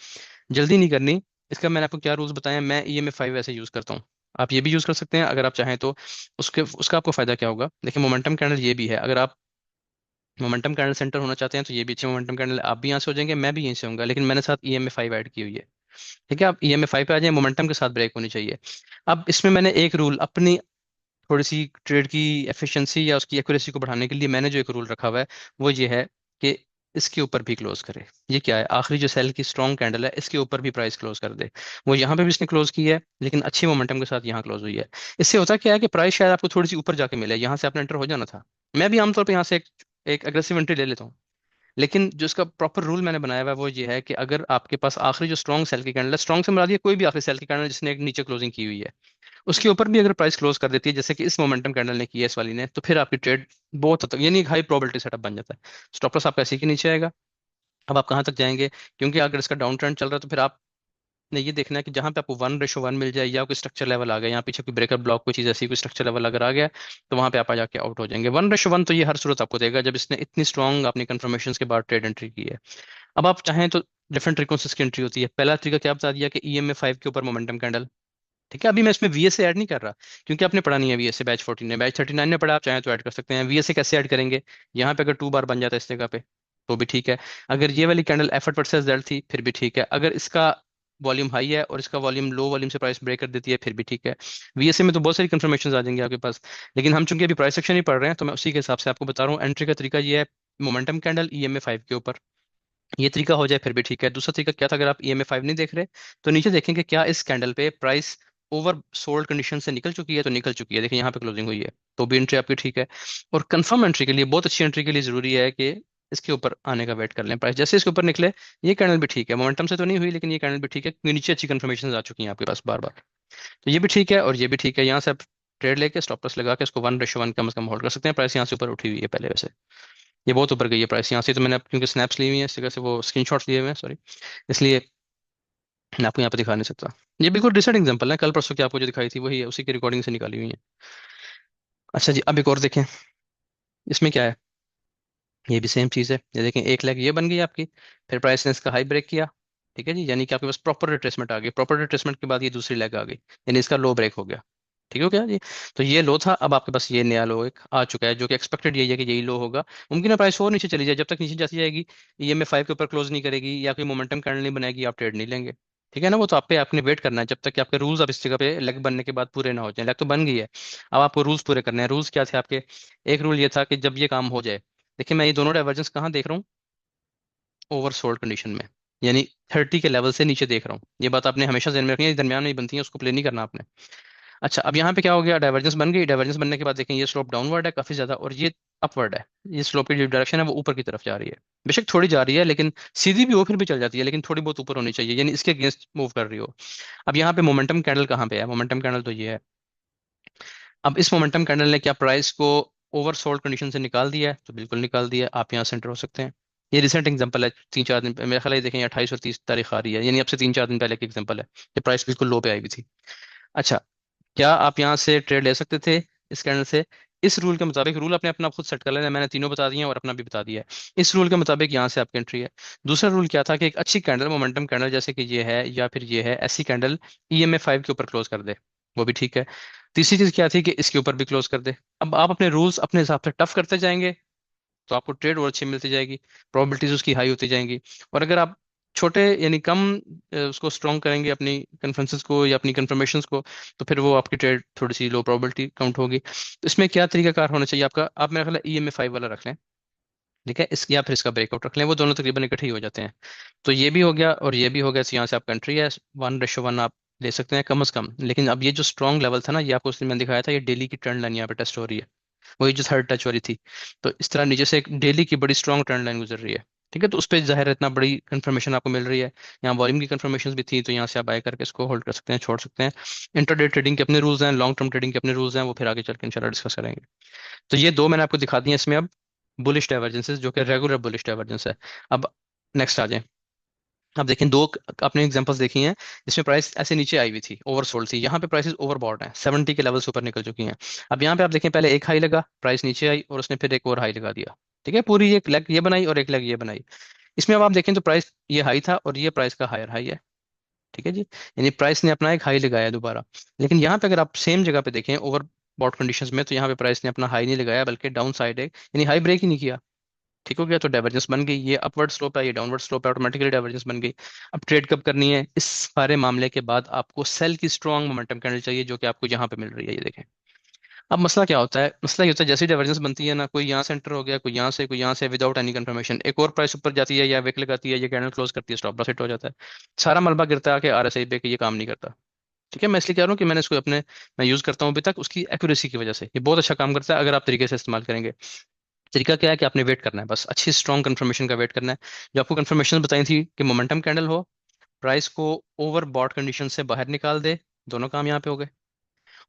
जल्दी नहीं करनी। इसका मैंने आपको क्या रूल्स बताया, मैं EMA 5 ऐसे यूज करता हूँ, आप ये भी यूज कर सकते हैं अगर आप चाहें तो। उसका आपको फायदा क्या होगा, देखिए मोमेंटम कैंडल ये भी है, अगर आप मोमेंटम कैंडल सेंटर होना चाहते हैं तो ये भी अच्छे मोमेंटम कैंडल, आप भी यहाँ से हो जाएंगे, मैं भी यहीं से होऊंगा, लेकिन मैंने साथ EMA 5 ऐड की हुई है। ठीक है, आप EMA 5 पे आ जाए, मोमेंटम के साथ ब्रेक होनी चाहिए। अब इसमें मैंने एक रूल अपनी थोड़ी सी ट्रेड की एफिशिएंसी या उसकी एक्यूरेसी को बढ़ाने के लिए मैंने जो एक रूल रखा हुआ है, वो ये है कि इसके ऊपर भी क्लोज करे। ये क्या है, आखिरी जो सेल की स्ट्रॉन्ग कैंडल है इसके ऊपर भी प्राइस क्लोज कर दे। वो यहाँ पे भी इसने क्लोज की है, लेकिन अच्छी मोमेंटम के साथ यहाँ क्लोज हुई है। इससे होता क्या है कि प्राइस शायद आपको थोड़ी सी ऊपर जाके मिले, यहाँ से आपने एंटर हो जाना था। मैं भी आमतौर पर यहाँ से एक अग्रेसिव एंट्री ले लेता हूँ, लेकिन जो इसका प्रॉपर रूल मैंने बनाया हुआ है वो ये है कि अगर आपके पास आखिरी जो स्ट्रॉन्ग सेल की कैंडल है, स्ट्रॉन्ग से मुराद ये कोई भी आखिरी सेल की कैंडल जिसने एक नीचे क्लोजिंग की हुई है, उसके ऊपर भी अगर प्राइस क्लोज कर देती है जैसे कि इस मोमेंटम कैंडल ने की है इस वाली ने, तो फिर आपकी ट्रेड बहुत हद तक यानी एक हाई प्रोबेबिलिटी सेटअप बन जाता है। स्टॉप लॉस आपका इसी के नीचे आएगा। अब आप कहाँ तक जाएंगे, क्योंकि अगर इसका डाउन ट्रेंड चल रहा है तो फिर आपने ये देखना है कि जहां पे आपको 1:1 मिल जाए या कोई स्ट्रक्चर लेवल आ गया, यहाँ पीछे कोई ब्रेकर ब्लॉक कोई चीज ऐसी कोई स्ट्रक्चर लेवल अगर आ गया, तो वहां पे आप आ जाके आउट हो जाएंगे। 1:1 तो ये हर सूरत आपको देगा जब इसने इतनी स्ट्रॉन्ग अपनी कंफर्मेशन के बाद ट्रेड एंट्री की है। अब आप चाहें तो डिफरेंट तरीकों से इसकी एंट्री होती है। पहला तरीका क्या बता दिया कि EMA 5 के ऊपर मोमेंटम कैंडल। ठीक है, अभी मैं इसमें VSA ऐड नहीं कर रहा, क्योंकि आपने पढ़ा नहीं है VSA, बैच 14 ने, बैच 39 ने पढ़ा, आप चाहें तो ऐड कर सकते हैं। VSA कैसे ऐड करेंगे, यहाँ पे अगर 2 बार बन जाता है इस जगह पे तो भी ठीक है। अगर ये वाली कैंडल एफर्ट वर्सेस जेड थी फिर भी ठीक है। अगर इसका वॉल्यूम हाई है और इसका वॉल्यूम लो वॉल्यूम से प्राइस ब्रेक कर देती है फिर भी ठीक है। VSA में तो बहुत सारी कंफर्मेशन आ जाएंगी आपके पास, लेकिन हम चूंकि अभी प्राइस सेक्शन ही पढ़ रहे हैं तो मैं उसी के हिसाब से आपको बता रहा हूँ। एंट्री का तरीका ये है, मोमेंटम कैंडल EMA 5 के ऊपर, ये तरीका हो जाए फिर भी ठीक है। दूसरा तरीका क्या था, अगर आप EMA 5 नहीं देख रहे तो नीचे देखेंगे क्या इस कैंडल पे प्राइस ओवर सोल्ड कंडीशन से निकल चुकी है, तो निकल चुकी है, देखिए यहाँ पे क्लोजिंग हुई है, तो भी एंट्री आपकी ठीक है। और कंफर्म एंट्री के लिए, बहुत अच्छी एंट्री के लिए जरूरी है कि इसके ऊपर आने का वेट कर लें। प्राइस जैसे इसके ऊपर निकले, ये कैंडल भी ठीक है, मोमेंटम से तो नहीं हुई लेकिन ये कैंडल भी ठीक है क्योंकि नीचे अच्छी कंफर्मेशन आ चुकी हैं आपके पास बार बार, तो ये भी ठीक है और ये भी ठीक है। यहाँ से आप ट्रेड लेके स्टॉप लॉस लगा के इसको 1:1 कम से कम होल्ड कर सकते हैं। प्राइस यहाँ से ऊपर उठी हुई है पहले वैसे, ये बहुत ऊपर गई है प्राइस यहाँ से, तो मैंने क्योंकि स्नैप्स ली हुई है इस जगह से, वो स्क्रीनशॉट्स लिए हुए हैं सॉरी, इसलिए मैं आपको यहाँ पे दिखा नहीं सकता। ये बिल्कुल रिसेंट एग्जांपल है, कल परसों की आपको जो दिखाई थी वही है, उसी की रिकॉर्डिंग से निकाली हुई है। अच्छा जी, अब एक और देखें, इसमें क्या है, ये भी सेम चीज़ है। ये देखें एक लेग ये बन गई आपकी, फिर प्राइस ने इसका हाई ब्रेक किया। ठीक है जी, यानी कि आपके पास प्रॉपर रिट्रेसमेंट आ गई, प्रॉपर रिट्रेसमेंट के बाद ये दूसरी लेग आ गई, यानी इसका लो ब्रेक हो गया। ठीक हो गया जी, तो ये लो था, अब आपके पास ये नया लो एक आ चुका है जो कि एक्सपेक्टेड यही है कि यही लो होगा। मुमकिन है प्राइस और नीचे चली जाए, जब तक नीचे जाती जाएगी EMA 5 के ऊपर क्लोज नहीं करेगी या कोई मोमेंटम कैंडल नहीं बनाएगी, आप ट्रेड नहीं लेंगे। ठीक है ना, वो तो आप पे आपने वेट करना है जब तक कि आपके रूल्स अब इस जगह पे लेग बनने के बाद पूरे ना हो जाए। लेग तो बन गई है, अब आपको रूल्स पूरे करने हैं। रूल्स क्या थे आपके, एक रूल ये था कि जब ये काम हो जाए, देखिए मैं ये दोनों डाइवर्जेंस कहाँ देख रहा हूँ, ओवरसोल्ड कंडीशन में, यानी 30 के लेवल से नीचे देख रहा हूँ। ये बात आपने हमेशा ध्यान में रखनी है, दरमियान में ही बनती है, उसको प्ले नहीं करना आपने। अच्छा, अब यहाँ पे क्या हो गया, डाइवर्जेंस बन गई, डाइवर्जेंस बनने के बाद देखें ये स्लोप डाउनवर्ड है काफी ज्यादा और ये अपवर्ड है। ये स्लोप की जो डायरेक्शन है वो ऊपर की तरफ जा रही है, बेशक थोड़ी जा रही है लेकिन सीधी भी हो फिर भी चल जाती है, लेकिन थोड़ी बहुत ऊपर होनी चाहिए, यानी इसके अगेंस्ट मूव कर रही हो। अब यहाँ पे मोमेंटम कैंडल कहाँ पे है, मोमेंटम कैंडल तो ये है। अब इस मोमेंटम कैंडल ने क्या प्राइस को ओवरसोल्ड कंडीशन से निकाल दिया है, तो बिल्कुल निकाल दिया है। आप यहाँ से एंटर हो सकते हैं। ये रिसेंट एग्जांपल है, 3-4 दिन मेरे ख्याल है, देखें 28 और 30 तारीख आ रही है, यानी अब से 3-4 दिन पहले की एग्जांपल है, ये प्राइस बिल्कुल लो पे आई हुई थी। अच्छा, क्या आप यहाँ से ट्रेड ले सकते थे इस कैंडल से, इस रूल के मुताबिक, रूल अपने अपना खुद सेट कर लेना, मैंने तीनों बता दिए हैं और अपना भी बता दिया है। इस रूल के मुताबिक यहाँ से आपकी एंट्री है। दूसरा रूल क्या था कि एक अच्छी कैंडल, मोमेंटम कैंडल जैसे कि ये है या फिर ये है, ऐसी कैंडल EMA 5 के ऊपर क्लोज कर दे, वो भी ठीक है। तीसरी चीज क्या थी कि इसके ऊपर भी क्लोज कर दे। अब आप अपने रूल्स अपने हिसाब से टफ करते जाएंगे तो आपको ट्रेड और अच्छी मिलती जाएगी, प्रोबेबिलिटीज उसकी हाई होती जाएंगी। और अगर आप छोटे यानी कम उसको स्ट्रॉन्ग करेंगे अपनी कन्फ्रेंसेस को या अपनी कंफर्मेशंस को, तो फिर वो आपकी ट्रेड थोड़ी सी लो प्रोबेबिलिटी काउंट होगी। तो इसमें क्या तरीकाकार होना चाहिए आपका, आप मेरा ख्याल है EMA 5 वाला रख लें, ठीक है, इस या फिर इसका ब्रेकआउट रख लें, वो दोनों तकरीबन इकट्ठे ही हो जाते हैं। तो ये भी हो गया और ये भी हो गया, तो यहाँ से आप कंट्री है 1:1 आप ले सकते हैं कम से कम। लेकिन अब ये जो स्ट्रॉन्ग लेवल था ना, ये आपको उसने मैंने दिखाया था, ये डेली की ट्रेंड लाइन यहाँ पे टेस्ट हो रही है, वही जो थर्ड टच वाली थी। तो इस तरह नीचे से एक डेली की बड़ी स्ट्रॉन्ग ट्रेंड लाइन गुजर रही है, ठीक है, तो उस पर जाहिर है इतना बड़ी कंफर्मेशन आपको मिल रही है। यहाँ वॉल्यूम की कंफर्मेशन भी थी, तो यहाँ से आप बाय करके इसको होल्ड कर सकते हैं, छोड़ सकते हैं। इंटरडे ट्रेडिंग के अपने रूल्स हैं, लॉन्ग टर्म ट्रेडिंग के अपने रूल्स हैं, वो फिर आगे चल के इंशाल्लाह डिस्कस करेंगे। तो ये दो मैंने आपको दिखा दी हैं इसमें। अब बुलिश डाइवर्जेंसेस जो कि रेगुलर बुलिश डाइवर्जेंस है। अब नेक्स्ट आ जाए। अब देखें दो आपने एग्जांपल्स देखी हैं जिसमें प्राइस ऐसे नीचे आई हुई थी, ओवरसोल्ड थी, यहाँ पे प्राइसेस ओवरबॉट हैं, 70 के लेवल से ऊपर निकल चुकी हैं। अब यहाँ पे आप देखें पहले एक हाई लगा, प्राइस नीचे आई और उसने फिर एक और हाई लगा दिया, ठीक है, पूरी एक लेग ये बनाई और एक लेग ये बनाई। इसमें अब आप देखें तो प्राइस ये हाई था और ये प्राइस का हायर हाई है, ठीक है जी, यानी प्राइस ने अपना एक हाई लगाया दोबारा। लेकिन यहाँ पे अगर आप सेम जगह पे देखें ओवर बॉट कंडीशंस में, तो यहाँ पे प्राइस ने अपना हाई नहीं लगाया बल्कि डाउन साइड है, यानी हाई ब्रेक ही नहीं किया। ठीक हो गया, तो डाइवर्जेंस बन गई, ये अपवर्ड स्लोप है, ये डाउनवर्ड स्लोप है, ऑटोमेटिकली डाइवर्जेंस बन गई। अब ट्रेड कब करनी है, इस सारे मामले के बाद आपको सेल की स्ट्रॉन्ग मोमेंटम करनी चाहिए, जो कि आपको यहाँ पे मिल रही है, ये देखें। अब मसला क्या होता है, मसला ये होता है जैसे डाइवर्जेंस बनती है ना, कोई यहाँ से एंटर हो गया, कोई यहाँ से विदाउट एनी कंफर्मेशन एक और प्राइस ऊपर जाती है या विक लगाती है, ये कैंडल क्लोज करती है, स्टॉप लॉस हिट हो जाता है, सारा मलबा गिरता है कि RSI पे कि ये काम नहीं करता। ठीक है, मैं इसलिए कह रहा हूँ कि मैंने इसको अपने मैं यूज करता हूँ अभी तक, उसकी एक्यूरेसी की वजह से ये बहुत अच्छा काम करता है अगर आप तरीके से इस्तेमाल करेंगे। तरीका क्या है कि आपने वेट करना है, बस अच्छी स्ट्रॉन्ग कंफर्मेशन का वेट करना है। जो आपको कंफर्मेशन बताई थी कि मोमेंटम कैंडल हो, प्राइस को ओवर बॉट कंडीशन से बाहर निकाल दे, दोनों काम यहाँ पे हो गए।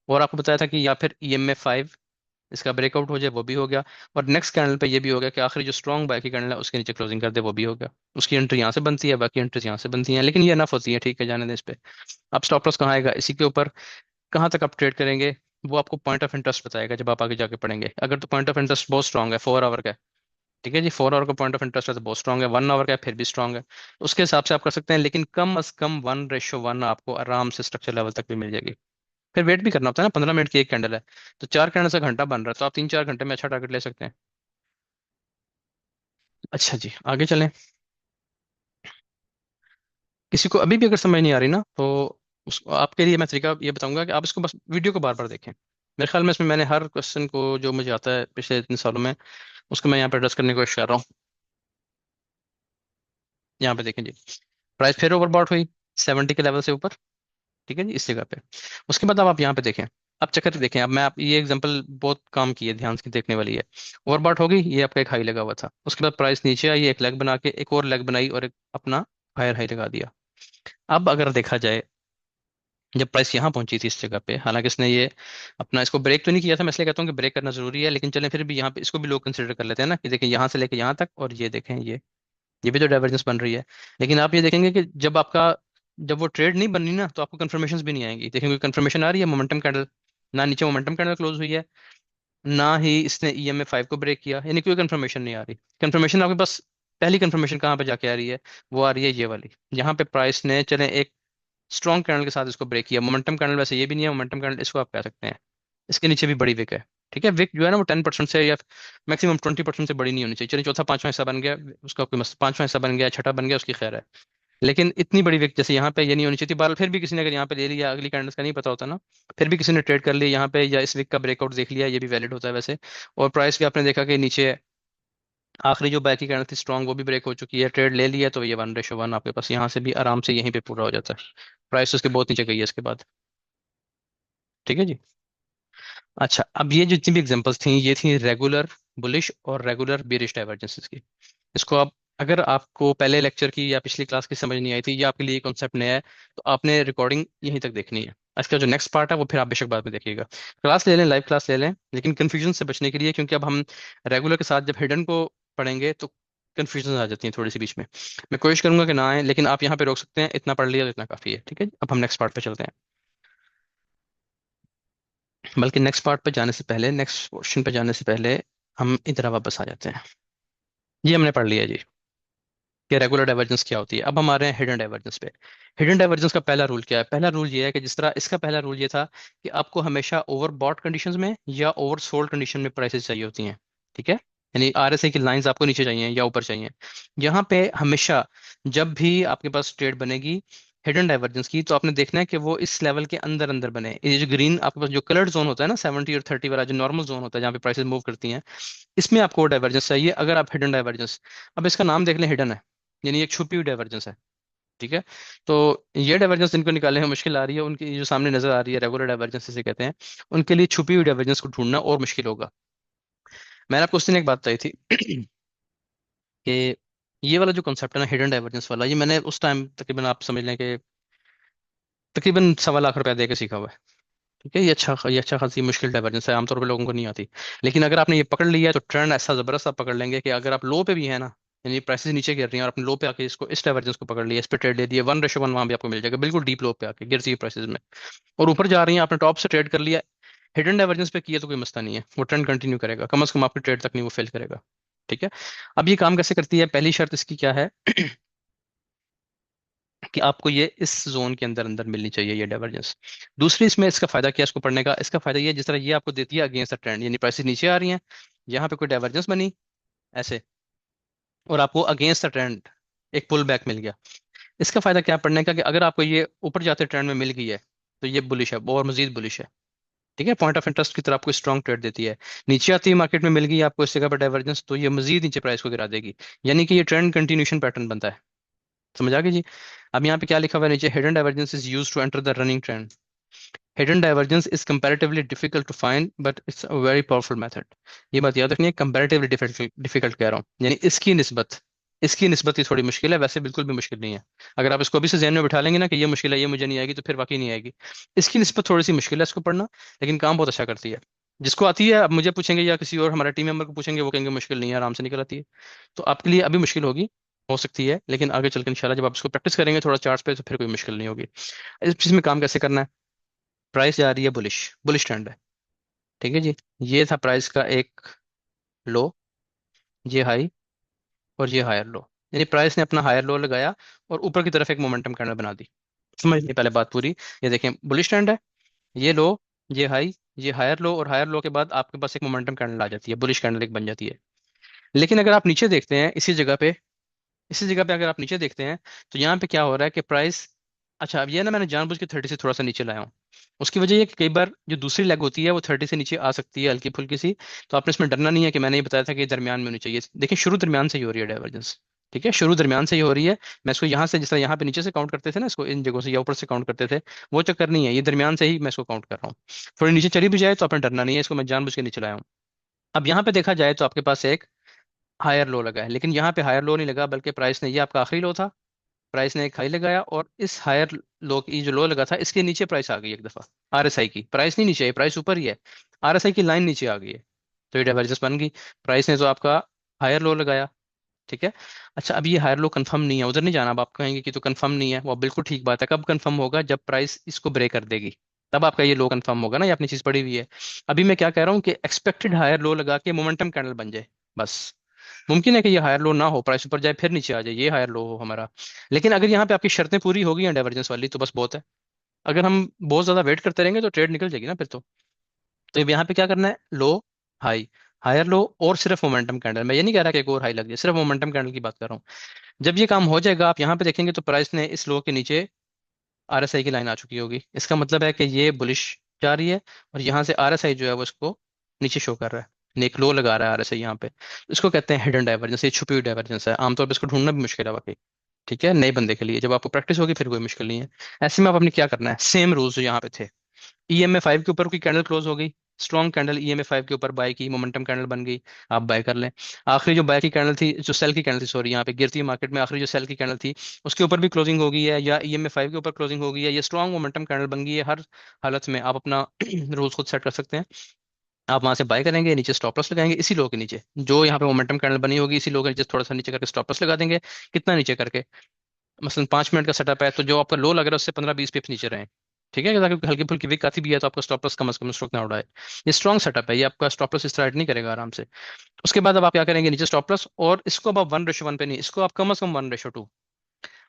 और आपको बताया था कि या फिर EMA 5 इसका ब्रेकआउट हो जाए, वो भी हो गया। और नेक्स्ट कैंडल पे ये भी हो गया कि आखिरी जो स्ट्रॉन्ग बाय की कैंडल है उसके नीचे क्लोजिंग कर दे, वो भी हो गया। उसकी एंट्री यहाँ से बनती है, बाकी एंट्रीज यहाँ से बनती हैं, लेकिन ये अनफ होती है, ठीक है, जाने दें इस पे। अब स्टॉप लॉस कहाँ आएगा इसी के ऊपर, कहाँ तक आप ट्रेड करेंगे, वो आपको पॉइंट ऑफ इंटरेस्ट बताएगा जब आप आगे जाके पढ़ेंगे। अगर तो पॉइंट ऑफ इंटरेस्ट बहुत स्ट्रॉन्ग है, 4 आवर का है, ठीक है जी, 4 आवर का पॉइंट ऑफ इंटरेस्ट है तो बहुत स्ट्रॉन्ग है, 1 आवर का है फिर भी स्ट्रॉन्ग है, उसके हिसाब से आप कर सकते हैं। लेकिन कम अज कम 1:1 आपको आराम से स्ट्रक्चर लेवल तक भी मिल जाएगी। फिर वेट भी करना होता है ना, 15 मिनट की एक कैंडल है, तो 4 कैंडल से घंटा बन रहा है, तो आप 3-4 घंटे में अच्छा टारगेट ले सकते हैं। अच्छा जी, आगे चलें। किसी को अभी भी अगर समझ नहीं आ रही ना, तो उसको आपके लिए मैं तरीका ये बताऊंगा कि आप इसको बस वीडियो को बार बार देखें। मेरे ख्याल में इसमें मैंने हर क्वेश्चन को जो मुझे आता है पिछले इतने सालों में, उसको मैं यहाँ पर एड्रेस करने की कोशिश कर रहा हूँ। यहाँ पे देखें जी, प्राइस फिर ओवरबॉट हुई 70 के लेवल से ऊपर, ठीक है जी, इस जगह पे। उसके बाद अब आप यहाँ पे देखें, अब चक्कर देखें, अब मैं आप ये एग्जांपल बहुत काम की है, ध्यान से देखने वाली है। ओवरबॉट हो गई, ये आपका एक हाई लगा हुआ था, उसके बाद प्राइस नीचे आई, एक लेग बना के एक और लेग बनाई और एक अपना हायर हाई लगा दिया। अब अगर देखा जाए, जब प्राइस यहाँ पहुंची थी इस जगह पे, हालांकि इसने ये अपना इसको ब्रेक तो नहीं किया था, मैं इसलिए कहता हूँ कि ब्रेक करना जरूरी है, लेकिन चलें फिर भी यहाँ पे इसको भी लोग कंसिडर कर लेते हैं ना, कि देखें यहाँ से लेके यहाँ तक, और ये देखें ये भी तो डाइवर्जेंस बन रही है। लेकिन आप ये देखेंगे कि जब वो ट्रेड नहीं बन रही ना, तो आपको कंफर्मेशन भी नहीं आएंगी। देखेंगे कंफर्मेशन आ रही है मोमेंटम कैंडल, ना नीचे मोमेंटम कैंडल क्लोज हुई है, ना ही इसने EMA 5 को ब्रेक किया, यानी कोई कंफर्मेशन नहीं आ रही। कंफर्मेशन आपके पास पहली कंफर्मेशन कहाँ पे जाके आ रही है, वो आ रही है ये वाली, जहाँ पे प्राइस ने चले एक स्ट्रॉन्ग कैंडल के साथ इसको ब्रेक किया। मोमेंटम कैंडल वैसे ये भी नहीं है, मोमेंटम कैंडल इसको आप कह सकते हैं, इसके नीचे भी बड़ी विक है, ठीक है, विक जो है ना वो 10% से या मैक्सिमम 20% से बड़ी नहीं होनी चाहिए। चलिए चौथा पांचवा हिस्सा बन गया उसका, कोई मसला, पांचवा हिस्सा बन गया, छठा बन गया, उसकी खैर है। लेकिन इतनी बड़ी विक जैसे यहाँ पे ये नहीं होनी चाहिए थी। बार फिर भी किसी ने अगर यहाँ पे ले लिया, अगली कैंडल्स का नहीं पता होता ना, फिर भी किसी ने ट्रेड कर लिया यहाँ पे, या इस वीक का ब्रेकआउट देख लिया, ये भी वैलिड होता है वैसे। और प्राइस भी आपने देखा कि नीचे आखिरी जो बैक की कैंडल थी स्ट्रॉन्ग, वो भी ब्रेक हो चुकी है, ट्रेड ले लिया, तो ये 1:1 आपके पास यहाँ से भी आराम से यहीं पे पूरा हो जाता है। प्राइस उसके बहुत नीचे गई है इसके बाद, ठीक है जी। अच्छा, अब ये जो जितनी भी एग्जांपल्स थी, ये थी रेगुलर बुलिश और रेगुलर बेरिश डाइवर्जेंसेस की। इसको आप, अगर आपको पहले लेक्चर की या पिछली क्लास की समझ नहीं आई थी, या आपके लिए कॉन्सेप्ट नया है, तो आपने रिकॉर्डिंग यहीं तक देखनी है। इसका जो नेक्स्ट पार्ट है वो फिर आप बेशक बाद में देखिएगा, क्लास ले लें, लाइव क्लास ले लें, लेकिन कन्फ्यूजन से बचने के लिए, क्योंकि अब हम रेगुलर के साथ जब हिडन को पढ़ेंगे तो कन्फ्यूजन आ जाती है थोड़ी सी बीच में। मैं कोशिश करूंगा कि ना आए, लेकिन आप यहाँ पे रोक सकते हैं, इतना पढ़ लिया तो इतना काफी है, ठीक है। अब हम नेक्स्ट पार्ट पे चलते हैं, बल्कि नेक्स्ट पार्ट पे जाने से पहले, नेक्स्ट क्वेश्चन पे जाने से पहले हम इधर वापस आ जाते हैं। ये हमने पढ़ लिया जी कि रेगुलर डाइवर्जेंस क्या होती है। अब हम आ रहे हैं हिडन डाइवर्जेंस पे। हिडन डाइवर्जेंस का पहला रूल क्या है, पहला रूल ये है कि जिस तरह इसका पहला रूल ये था कि आपको हमेशा ओवर बॉट कंडीशंस में या ओवर सोल्ड कंडीशन में प्राइसेस चाहिए होती हैं, ठीक है, यानी RSI की लाइंस आपको नीचे चाहिए या ऊपर चाहिए। यहाँ पे हमेशा जब भी आपके पास ट्रेड बनेगी हिडन डाइवर्जेंस की, तो आपने देखना है कि वो इस लेवल के अंदर अंदर बने। ये जो ग्रीन आपके पास जो कलर्ड जोन होता है ना 70 और 30 वाला, जो नॉर्मल जोन होता है जहाँ पे प्राइसेस मूव करती हैं, इसमें आपको डाइवर्जेंस चाहिए अगर आप हिडन डाइवर्जेंस। अब इसका नाम देख लें, हिडन है, यानी एक छुपी हुई डाइवर्जेंस है। ठीक है। तो ये डाइवर्जेंस जिनको निकालने में मुश्किल आ रही है, उनकी जो सामने नजर आ रही है रेगुलर डाइवर्जेंस जिसे कहते हैं, उनके लिए छुपी हुई डाइवर्जेंस को ढूंढना और मुश्किल होगा। मैंने आपको उस दिन एक बात बताई थी कि ये वाला जो कॉन्सेप्ट है ना हिडन डाइवर्जेंस वाला, ये मैंने उस टाइम तकरीबन आप समझ लें कि तकरीबन 1.25 लाख दे के सीखा हुआ है। ठीक है। ये अच्छा खासी मुश्किल डाइवर्जेंस है, आमतौर पे लोगों को नहीं आती। लेकिन अगर आपने ये पकड़ लिया है तो ट्रेंड ऐसा जबरदस्त आप पकड़ लेंगे कि अगर आप लो पे भी है ना, यानी प्राइसेस नीचे गिर रही हैं और आपने लो पे आके इसको इस डाइवर्जेंस को पकड़ लिया, इस पे ट्रेड ले दिया, 1:1 वहां भी आपको मिल जाएगा बिल्कुल डीप लो पे आके गिरती है प्राइसेस में, और ऊपर जा रही हैं, आपने टॉप से ट्रेड कर लिया, हिडन डाइवर्जेंस पे किया तो कोई मसला नहीं है, वो ट्रेंड कंटिन्यू करेगा, कम से कम आपकी ट्रेड तक नहीं वो फेल करेगा। ठीक है। अब ये काम कैसे करती है, पहली शर्त इसकी क्या है कि आपको ये इस जोन के अंदर अंदर मिलनी चाहिए ये डाइवर्जेंस। दूसरी इसमें इसका फायदा क्या है इसको पढ़ने का, इसका फायदा ये जिस तरह ये आपको देती है अगेंस्ट द ट्रेंड, यानी प्राइसेस नीचे आ रही हैं, यहाँ पे कोई डाइवर्जेंस बनी ऐसे, और आपको अगेंस्ट द ट्रेंड एक पुल बैक मिल गया। इसका फायदा क्या है पढ़ने का, कि अगर आपको ये ऊपर जाते ट्रेंड में मिल गई है तो ये बुलिश है और मजीद बुलिश है। ठीक है। पॉइंट ऑफ इंटरेस्ट की तरफ आपको स्ट्रॉन्ग ट्रेड देती है। नीचे आती है मार्केट में मिल गई आपको इस जगह पर डाइवर्जेंस, तो ये मजीद नीचे प्राइस को गिरा देगी, यानी कि ये ट्रेंड कंटिन्यूशन पैटर्न बनता है। समझ आ गई जी। अब यहाँ पे क्या लिखा हुआ है नीचे, hidden divergence is used to enter the running trend. Hidden divergence is comparatively difficult to find but it's a very powerful method. ये बात याद रखनी है, कंपैरेटिवली डिफिकल्ट डिफिकल्ट कह रहा हूँ, यानी इसकी निस्बत ही थोड़ी मुश्किल है, वैसे बिल्कुल भी मुश्किल नहीं है। अगर आप इसको अभी से ज़हन में बिठा लेंगे ना कि ये मुश्किल है, ये मुझे नहीं आएगी, तो फिर वाकई नहीं आएगी। इसकी निस्बत थोड़ी सी मुश्किल है इसको पढ़ना, लेकिन काम बहुत अच्छा करती है। जिसको आती है, अब मुझे पूछेंगे या किसी और हमारे टीम मेंबर को पूछेंगे, वो कहेंगे मुश्किल नहीं है, आराम से निकल आती है। तो आपके लिए अभी मुश्किल होगी, हो सकती है, लेकिन आगे चलकर इंशाल्लाह जब आप इसको प्रैक्टिस करेंगे थोड़ा चार्ट्स पे, तो फिर कोई मुश्किल नहीं होगी। इसमें काम कैसे करना है, प्राइस जा रही है बुलिश, बुलिश ट्रेंड है। ठीक है जी। ये था प्राइस का एक लो, ये हाई, और ये हायर लो, यानी प्राइस ने अपना हायर लो लगाया और ऊपर की तरफ एक मोमेंटम कैंडल बना दी। समझ नहीं पहले बात पूरी। ये देखें बुलिश ट्रेंड है, ये लो, ये हाई, ये हायर लो, और हायर लो के बाद आपके पास एक मोमेंटम कैंडल आ जाती है, बुलिश कैंडल एक बन जाती है। लेकिन अगर आप नीचे देखते हैं इसी जगह पे अगर आप नीचे देखते हैं, तो यहाँ पे क्या हो रहा है कि प्राइस, अच्छा अब ये ना मैंने जानबूझ के 30 से थोड़ा सा नीचे लाया हूँ। उसकी वजह ये कि कई बार जो दूसरी लेग होती है वो 30 से नीचे आ सकती है हल्की फुल्की सी। तो आपने इसमें डरना नहीं है कि मैंने ये बताया था कि ये दरमियान में होनी चाहिए। देखिए शुरू दरमियान से ही हो रही है डाइवर्जेंस। ठीक है, शुरू दरमियान से ही हो रही है। मैं इसको यहाँ से, जिस तरह यहाँ पे नीचे से काउंट करते थे ना, इसको इन जगहों से या ऊपर से काउंट करते थे, वो चक्कर नहीं है, ये दरमियान से ही मैं इसको काउंट कर रहा हूँ। थोड़ी नीचे चली भी जाए तो आपने डरना नहीं है, इसको मैं जानबूझ के नीचे लाया हूँ। अब यहाँ पे देखा जाए तो आपके पास एक हायर लो लगा है, लेकिन यहाँ पे हायर लो नहीं लगा, बल्कि प्राइस ने, ये आपका आखिरी लो था, प्राइस ने एक हाई लगाया, और इस हायर लो की जो लो लगा था इसके नीचे प्राइस आ गई एक दफा। आरएसआई की प्राइस नहीं नीचे आई, प्राइस ऊपर ही है, आरएसआई की लाइन नीचे आ गई है, तो ये डाइवर्जेंस बन गई। प्राइस ने तो आपका हायर लो लगाया। ठीक है। अच्छा अब ये हायर लो कंफर्म नहीं है, उधर नहीं जाना। अब आप कहेंगे कि तो कंफर्म नहीं है, वो बिल्कुल ठीक बात है। कब कंफर्म होगा, जब प्राइस इसको ब्रेक कर देगी, तब आपका ये लो कंफर्म होगा ना, ये अपनी चीज पड़ी हुई है। अभी मैं क्या कह रहा हूँ कि एक्सपेक्टेड हायर लो लगा के मोमेंटम कैंडल बन जाए बस। मुमकिन है कि ये हायर लो ना हो, प्राइस ऊपर जाए फिर नीचे आ जाए, ये हायर लो हो हमारा। लेकिन अगर यहाँ पे आपकी शर्तें पूरी हो गई हैं डाइवर्जेंस वाली, तो बस बहुत है। अगर हम बहुत ज्यादा वेट करते रहेंगे तो ट्रेड निकल जाएगी ना फिर तो अब यहाँ पे क्या करना है, लो, हाई, हायर लो, और सिर्फ मोमेंटम कैंडल। मैं ये नहीं कह रहा कि एक और हाई लग जाए, सिर्फ मोमेंटम कैंडल की बात कर रहा हूँ। जब ये काम हो जाएगा, आप यहाँ पे देखेंगे तो प्राइस ने इस लो के नीचे आरएसआई की लाइन आ चुकी होगी। इसका मतलब है कि ये बुलिश जा रही है, और यहाँ से आरएसआई जो है वो इसको नीचे शो कर रहा है, नेक लो लगा रहा है आरएसआई यहाँ पे। इसको कहते हैं हिडन डाइवर्जेंस, ये छुपी हुई डाइवर्जेंस है, आमतौर पर इसको ढूंढना भी मुश्किल है वाकई। ठीक है, नए बंदे के लिए जब आपको प्रैक्टिस होगी फिर कोई मुश्किल नहीं है। ऐसे में आप अपने क्या करना है, सेम रूल्स जो यहाँ पे थे, EMA 5 के ऊपर की कैंडल क्लोज हो गई, स्ट्रॉन्ग कैंडल EMA 5 के ऊपर बाय की, मोमेंटम कैंडल बन गई, आप बाय कर लें। आखिरी जो बाय की कैंडल थी, जो सेल की कैंडल थी, सॉरी, यहाँ पे गिरती है मार्केट में, आखिरी जो सेल की कैंडल थी उसके ऊपर भी क्लोजिंग हो गई है, या EMA 5 के ऊपर क्लोजिंग हो गई है, ये स्ट्रॉन्ग मोमेंटम कैंडल बन गई है, हर हालत में आप अपना रूल्स खुद सेट कर सकते हैं। आप वहां से बाय करेंगे, नीचे स्टॉप लॉस लगाएंगे इसी लो के नीचे, जो यहाँ पे मोमेंटम कैंडल बनी होगी इसी लो के नीचे थोड़ा सा नीचे करके स्टॉप लॉस लगा देंगे। कितना नीचे करके, मसलन 5 मिनट का सेटअप है, तो जो आपका लो लग रहा है उससे 15-20 पिप्स नीचे रहे। ठीक है, ताकि हल्की फुल्की विक आती भी है तो आपका स्टॉप लॉस कम से कम स्ट्रोक ना उड़ाए। ये स्ट्रॉन्ग सेटअप है, ये आपका स्टॉप लॉस इस तरह नहीं करेगा आराम से। उसके बाद अब आप क्या करेंगे, नीचे स्टॉप लॉस, और इसको अब आप 1:1 पे नहीं, इसको आप कम से कम 1:2,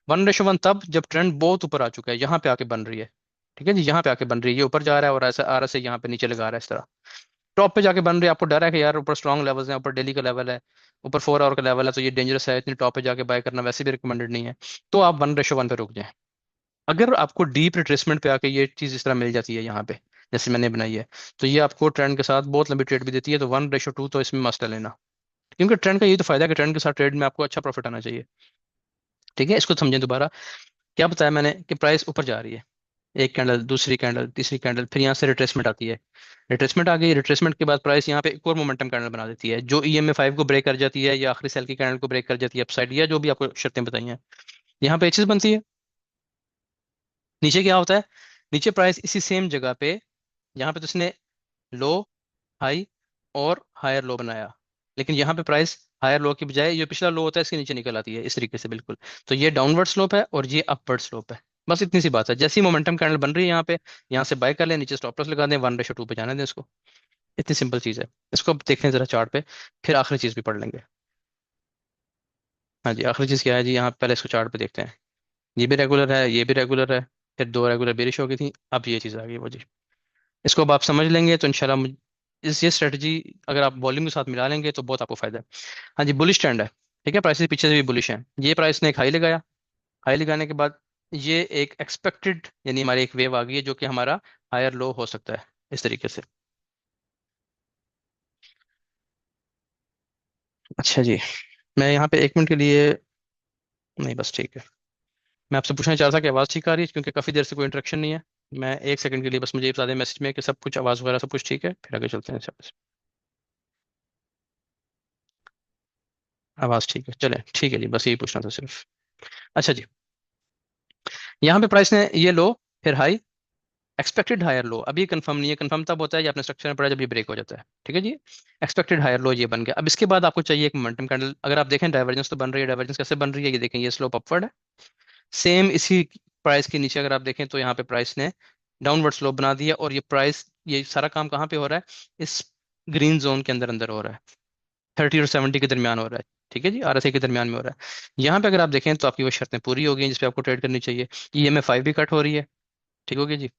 1:1 तब जब ट्रेंड बहुत ऊपर आ चुका है, यहाँ पे आके बन रही है। ठीक है जी, यहाँ पे आके बन रही है, ये ऊपर जा रहा है और ऐसा आ रहा है यहाँ पे नीचे लगा रहा है इस तरह। टॉप पे जाके बन रही है, आपको डर है कि यार ऊपर स्ट्रॉन्ग लेवल्स हैं, ऊपर डेली का लेवल है, ऊपर 4 आवर का लेवल है, तो ये डेंजरस है, इतनी टॉप पे जाके बाय करना वैसे भी रिकमेंडेड नहीं है, तो आप 1:1 पे रुक जाएं। अगर आपको डीप रिट्रेसमेंट पे आके ये चीज़ इस तरह मिल जाती है यहाँ पे, जैसे मैंने बनाई है, तो ये आपको ट्रेंड के साथ बहुत लंबी ट्रेड भी देती है, तो 1:2 तो इसमें मस्ट है लेना। क्योंकि ट्रेंड का यही तो फायदा है कि ट्रेंड के साथ ट्रेड में आपको अच्छा प्रॉफिट आना चाहिए। ठीक है, इसको समझें दोबारा। क्या बताया मैंने कि प्राइस ऊपर जा रही है, एक कैंडल, दूसरी कैंडल, तीसरी कैंडल, फिर यहाँ से रिट्रेसमेंट आती है, रिट्रेसमेंट आ गई, रिट्रेसमेंट के बाद प्राइस यहाँ पे एक और मोमेंटम कैंडल बना देती है, जो EMA 5 को ब्रेक कर जाती है, या आखिरी सेल की कैंडल को ब्रेक कर जाती है अपसाइड, या जो भी आपको शर्तें बताई हैं, यहाँ पे एक चीज बनती है। नीचे क्या होता है, नीचे प्राइस इसी सेम जगह पे, यहाँ पे तो इसने लो, हाई और हायर लो बनाया, लेकिन यहाँ पे प्राइस हायर लो की बजाय ये पिछला लो होता है इसके नीचे निकल आती है इस तरीके से बिल्कुल। तो ये डाउनवर्ड स्लोप है और ये अपवर्ड स्लोप है। बस इतनी सी बात है, जैसी मोमेंटम कैंडल बन रही है यहाँ पे, यहाँ से बाय कर लें, नीचे स्टॉप लॉस लगा दें, 1:2 पे जाने दें इसको। इतनी सिंपल चीज है। इसको अब देखें जरा चार्ट पे, फिर आखिरी चीज भी पढ़ लेंगे। हाँ जी, आखिरी चीज क्या है जी, यहाँ पहले इसको चार्ट पे देखते हैं। ये भी रेगुलर है, ये भी रेगुलर है, फिर दो रेगुलर बेरिश हो गई थी, अब ये चीज आ गई वो जी। इसको अब आप समझ लेंगे तो इंशाल्लाह इस ये स्ट्रेटजी अगर आप वॉल्यूम के साथ मिला लेंगे तो बहुत आपको फायदा है। हाँ जी, बुलिश ट्रेंड है। ठीक है, प्राइस पीछे से भी बुलिश है, ये प्राइस ने एक हाई लगाया, हाई लगाने के बाद ये एक एक्सपेक्टेड यानी हमारी एक वेव आ गई है जो कि हमारा हायर लो हो सकता है इस तरीके से। अच्छा जी, मैं यहाँ पे 1 मिनट के लिए, नहीं बस ठीक है, मैं आपसे पूछना चाह रहा था कि आवाज़ ठीक आ रही है, क्योंकि काफ़ी देर से कोई इंटरेक्शन नहीं है। मैं 1 सेकंड के लिए बस मुझे ये बता दें मैसेज में कि सब कुछ आवाज़ वगैरह सब कुछ ठीक है, फिर आगे चलते हैं। आवाज़ ठीक है, चले ठीक है जी, बस यही पूछना था सिर्फ। अच्छा जी, यहाँ पे प्राइस ने ये लो, फिर हाई, एक्सपेक्टेड हायर लो, अभी कंफर्म नहीं है, कंफर्म तब होता है जब आपने स्ट्रक्चर में पढ़ा जब ये ब्रेक हो जाता है। ठीक है जी, एक्सपेक्टेड हायर लो ये बन गया। अब इसके बाद आपको चाहिए एक मोमेंटम कैंडल, अगर आप देखें डाइवर्जेंस तो बन रही है, डाइवर्जेंस कैसे बन रही है, ये देखें, ये स्लोप अपवर्ड है, सेम इसी प्राइस के नीचे अगर आप देखें तो यहाँ पे प्राइस ने डाउनवर्ड स्लोप बना दिया, और ये प्राइस, ये सारा काम कहाँ पे हो रहा है, इस ग्रीन जोन के अंदर अंदर हो रहा है, 30 और 70 के दरमियान हो रहा है। ठीक है जी, RSI के दरमियान में हो रहा है। यहाँ पे अगर आप देखें तो आपकी वो शर्तें पूरी हो गई हैं जिस पे आपको ट्रेड करनी चाहिए। EMA 5 भी कट हो रही है, ठीक हो गया जी,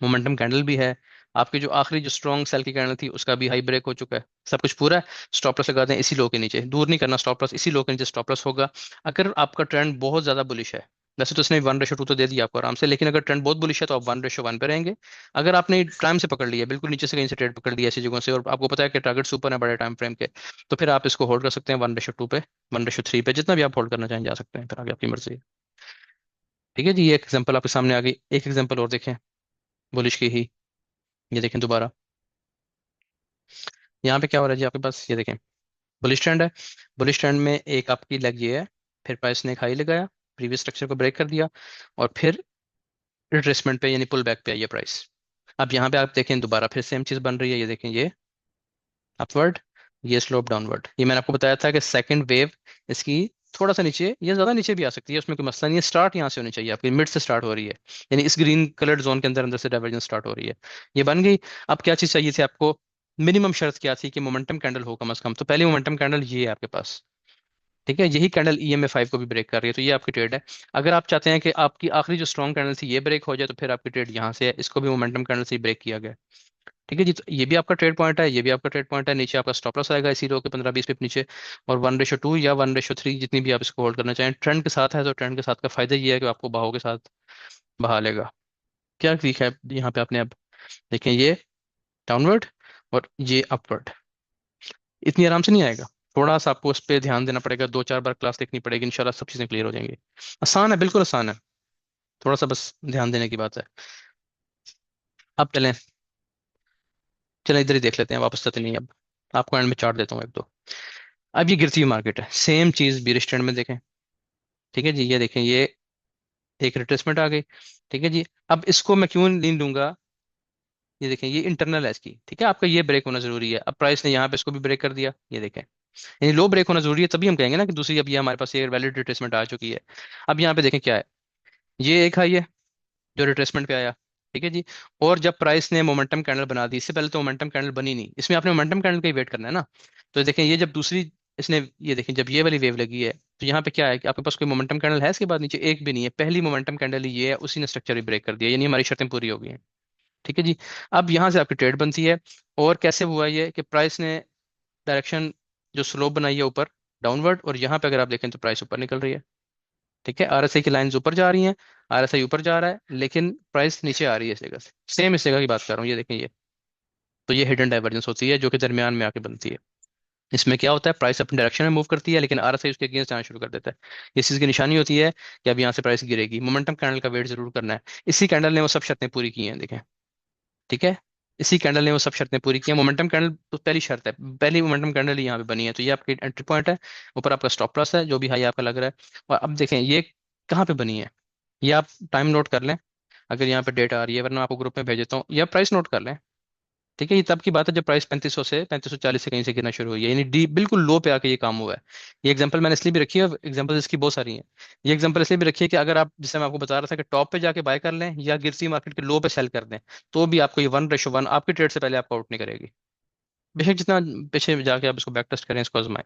मोमेंटम कैंडल भी है, आपकी जो आखिरी जो स्ट्रॉन्ग सेल की कैंडल थी उसका भी हाई ब्रेक हो चुका है, सब कुछ पूरा है। स्टॉप लॉस लगा दें इसी लो के नीचे, दूर नहीं करना स्टॉप लॉस, इसी लो के नीचे स्टॉप लॉस होगा। अगर आपका ट्रेंड बहुत ज्यादा बुलिश है, वैसे तो इसने 1:2 तो दे दिया आपको आराम से, लेकिन अगर ट्रेंड बहुत बुलिश है तो आप 1:1 पे रहेंगे। अगर आपने टाइम से पकड़ लिया, बिल्कुल नीचे से कहीं से ट्रेड पकड़ लिया ऐसी जगहों से, और आपको पता है कि टारगेट ऊपर है बड़े टाइम फ्रेम के, तो फिर आप इसको होल्ड कर सकते हैं 1:2 पे, 1:3 पे, जितना भी आप होल्ड करना चाहें जा सकते हैं, फिर आगे आपकी मर्जी है। ठीक है जी, ये एक एग्जांपल आपके सामने आ गई, एक एग्जांपल और देखें बुलिश की ही, ये देखें दोबारा, यहाँ पे क्या हो रहा है जी आपके पास, ये देखें, बुलिश ट्रेंड है, बुलिश ट्रेंड में एक आपकी लग ये है, फिर प्राइस ने एक हाई लगाया, प्रीवियस स्ट्रक्चर को ब्रेक कर दिया, और फिर रिट्रेसमेंट पे यानी पुल बैक पे आई है प्राइस। अब यहाँ पे आप देखें दोबारा फिर सेम चीज बन रही है, ये देखें, ये अपवर्ड, ये स्लोप डाउनवर्ड। ये मैंने आपको बताया था कि सेकंड वेव इसकी थोड़ा सा नीचे या ज्यादा नीचे भी आ सकती है, उसमें कोई मसला नहीं है, स्टार्ट यहाँ से होनी चाहिए आपकी, मिड से स्टार्ट हो रही है, यानी इस ग्रीन कलर्ड जोन के अंदर अंदर से डाइवर्जेंस स्टार्ट हो रही है, ये बन गई। अब क्या चीज चाहिए थी आपको, मिनिमम शर्त क्या थी कि मोमेंटम कैंडल हो कम से कम, तो पहले मोमेंटम कैंडल ये है आपके पास। ठीक है, यही कैंडल EMA 5 को भी ब्रेक कर रही है, तो ये आपकी ट्रेड है। अगर आप चाहते हैं कि आपकी आखिरी जो स्ट्रॉन्ग कैंडल थी ये ब्रेक हो जाए, तो फिर आपकी ट्रेड यहाँ से है, इसको भी मोमेंटम कैंडल से ही ब्रेक किया गया। ठीक है जी, तो ये भी आपका ट्रेड पॉइंट है, ये भी आपका ट्रेड पॉइंट है, नीचे आपका स्टॉप लॉस आएगा इसी लो के 15-20 पिप नीचे, और 1:2 या 1:3 जितनी भी आप इसको होल्ड करना चाहें, ट्रेंड के साथ है तो ट्रेंड के साथ का फायदा ये है कि आपको बहाव के साथ बहा लेगा। क्या ठीक है यहाँ पे आपने अब देखें, ये डाउनवर्ड और ये अपवर्ड, इतनी आराम से नहीं आएगा, थोड़ा सा आपको उस पर ध्यान देना पड़ेगा, 2-4 बार क्लास देखनी पड़ेगी, इंशाल्लाह सब चीज़ें क्लियर हो जाएंगी। आसान है, बिल्कुल आसान है, थोड़ा सा बस ध्यान देने की बात है। अब चलें, चलें इधर ही देख लेते हैं, वापस चलते नहीं अब, आपको एंड में चार्ट देता हूँ एक दो। अब ये गिरती हुई मार्केट है, सेम चीज बीरिश ट्रेंड में देखें। ठीक है जी, ये देखें, ये एक रिट्रेसमेंट आ गई। ठीक है जी, अब इसको मैं क्यों नहीं लूंगा, ये देखें, ये इंटरनल है इसकी, ठीक है, आपका ये ब्रेक होना जरूरी है। अब प्राइस ने यहाँ पे इसको भी ब्रेक कर दिया, ये देखें, यानी लो ब्रेक होना जरूरी है, तभी हम कहेंगे ना कि दूसरी अब ये हमारे पास ये वैलिड रिट्रेसमेंट आ चुकी है। अब यहाँ पे देखें क्या है, ये एक हाई है जो रिट्रेसमेंट पे आया। ठीक है जी, और जब प्राइस ने मोमेंटम कैंडल बना दी, इससे पहले तो मोमेंटम कैंडल बनी नहीं, इसमें आपने मोमेंटम कैंडल का ही वेट करना है ना। तो देखें, ये जब दूसरी इसने, ये देखें, जब ये वाली वेव लगी है, तो यहाँ पे क्या है कि आपके पास कोई मोमेंटम कैंडल है इसके बाद नीचे, एक भी नहीं है, पहली मोमेंटम कैंडल ही ये है, उसी ने स्ट्रक्चर भी ब्रेक कर दिया, यानी हमारी शर्तें पूरी हो गई हैं। ठीक है जी। अब यहाँ से आपकी ट्रेड बनती है। और कैसे हुआ ये कि प्राइस ने डायरेक्शन जो स्लोप बनाई है ऊपर, डाउनवर्ड, और यहाँ पे अगर आप देखें तो प्राइस ऊपर निकल रही है। ठीक है, आरएसआई की लाइंस ऊपर जा रही हैं, आरएसआई ऊपर जा रहा है, लेकिन प्राइस नीचे आ रही है इस जगह से। सेम इस जगह की बात कर रहा हूँ, ये देखें ये। तो ये हिडन डाइवर्जेंस होती है जो कि दरमियान में आके बनती है। इसमें क्या होता है, प्राइस अपनी डायरेक्शन में मूव करती है लेकिन आरएसआई उसके अगेंस्ट जाना शुरू कर देता है। इस चीज़ की निशानी होती है कि अब यहाँ से प्राइस गिरेगी। मोमेंटम कैंडल का वेट जरूर करना है। इसी कैंडल ने वो सब शर्तें पूरी की हैं, देखें। ठीक है, इसी कैंडल ने वो सब शर्तें पूरी की हैं। मोमेंटम कैंडल तो पहली शर्त है, पहली मोमेंटम कैंडल ही यहाँ पे बनी है, तो ये आपकी एंट्री पॉइंट है। ऊपर आपका स्टॉप लॉस है जो भी हाई आपका लग रहा है। और अब देखें ये कहाँ पे बनी है, ये आप टाइम नोट कर लें अगर यहाँ पे डेट आ रही है, वरना मैं आपको ग्रुप में भेज देता हूँ, या प्राइस नोट कर लें। ठीक है, ये तब की बात है जब प्राइस 3540 से कहीं से गिरना शुरू हुई है, यानी डी बिल्कुल लो पे आके ये काम हुआ है। ये एग्जांपल मैंने इसलिए भी रखी है, एग्जांपल इसकी बहुत सारी हैं। ये एग्जांपल इसलिए भी रखी है कि अगर आप, जैसे मैं आपको बता रहा था, कि टॉप पे जाके बाय कर लें या गिरती मार्केट के लो पे सेल कर दें, तो भी आपको ये 1:1 आपकी ट्रेड से पहले आपको आउट नहीं करेगी। बेशक जितना पीछे जाके आप इसको बैक टेस्ट करें, इसको आजमाएं।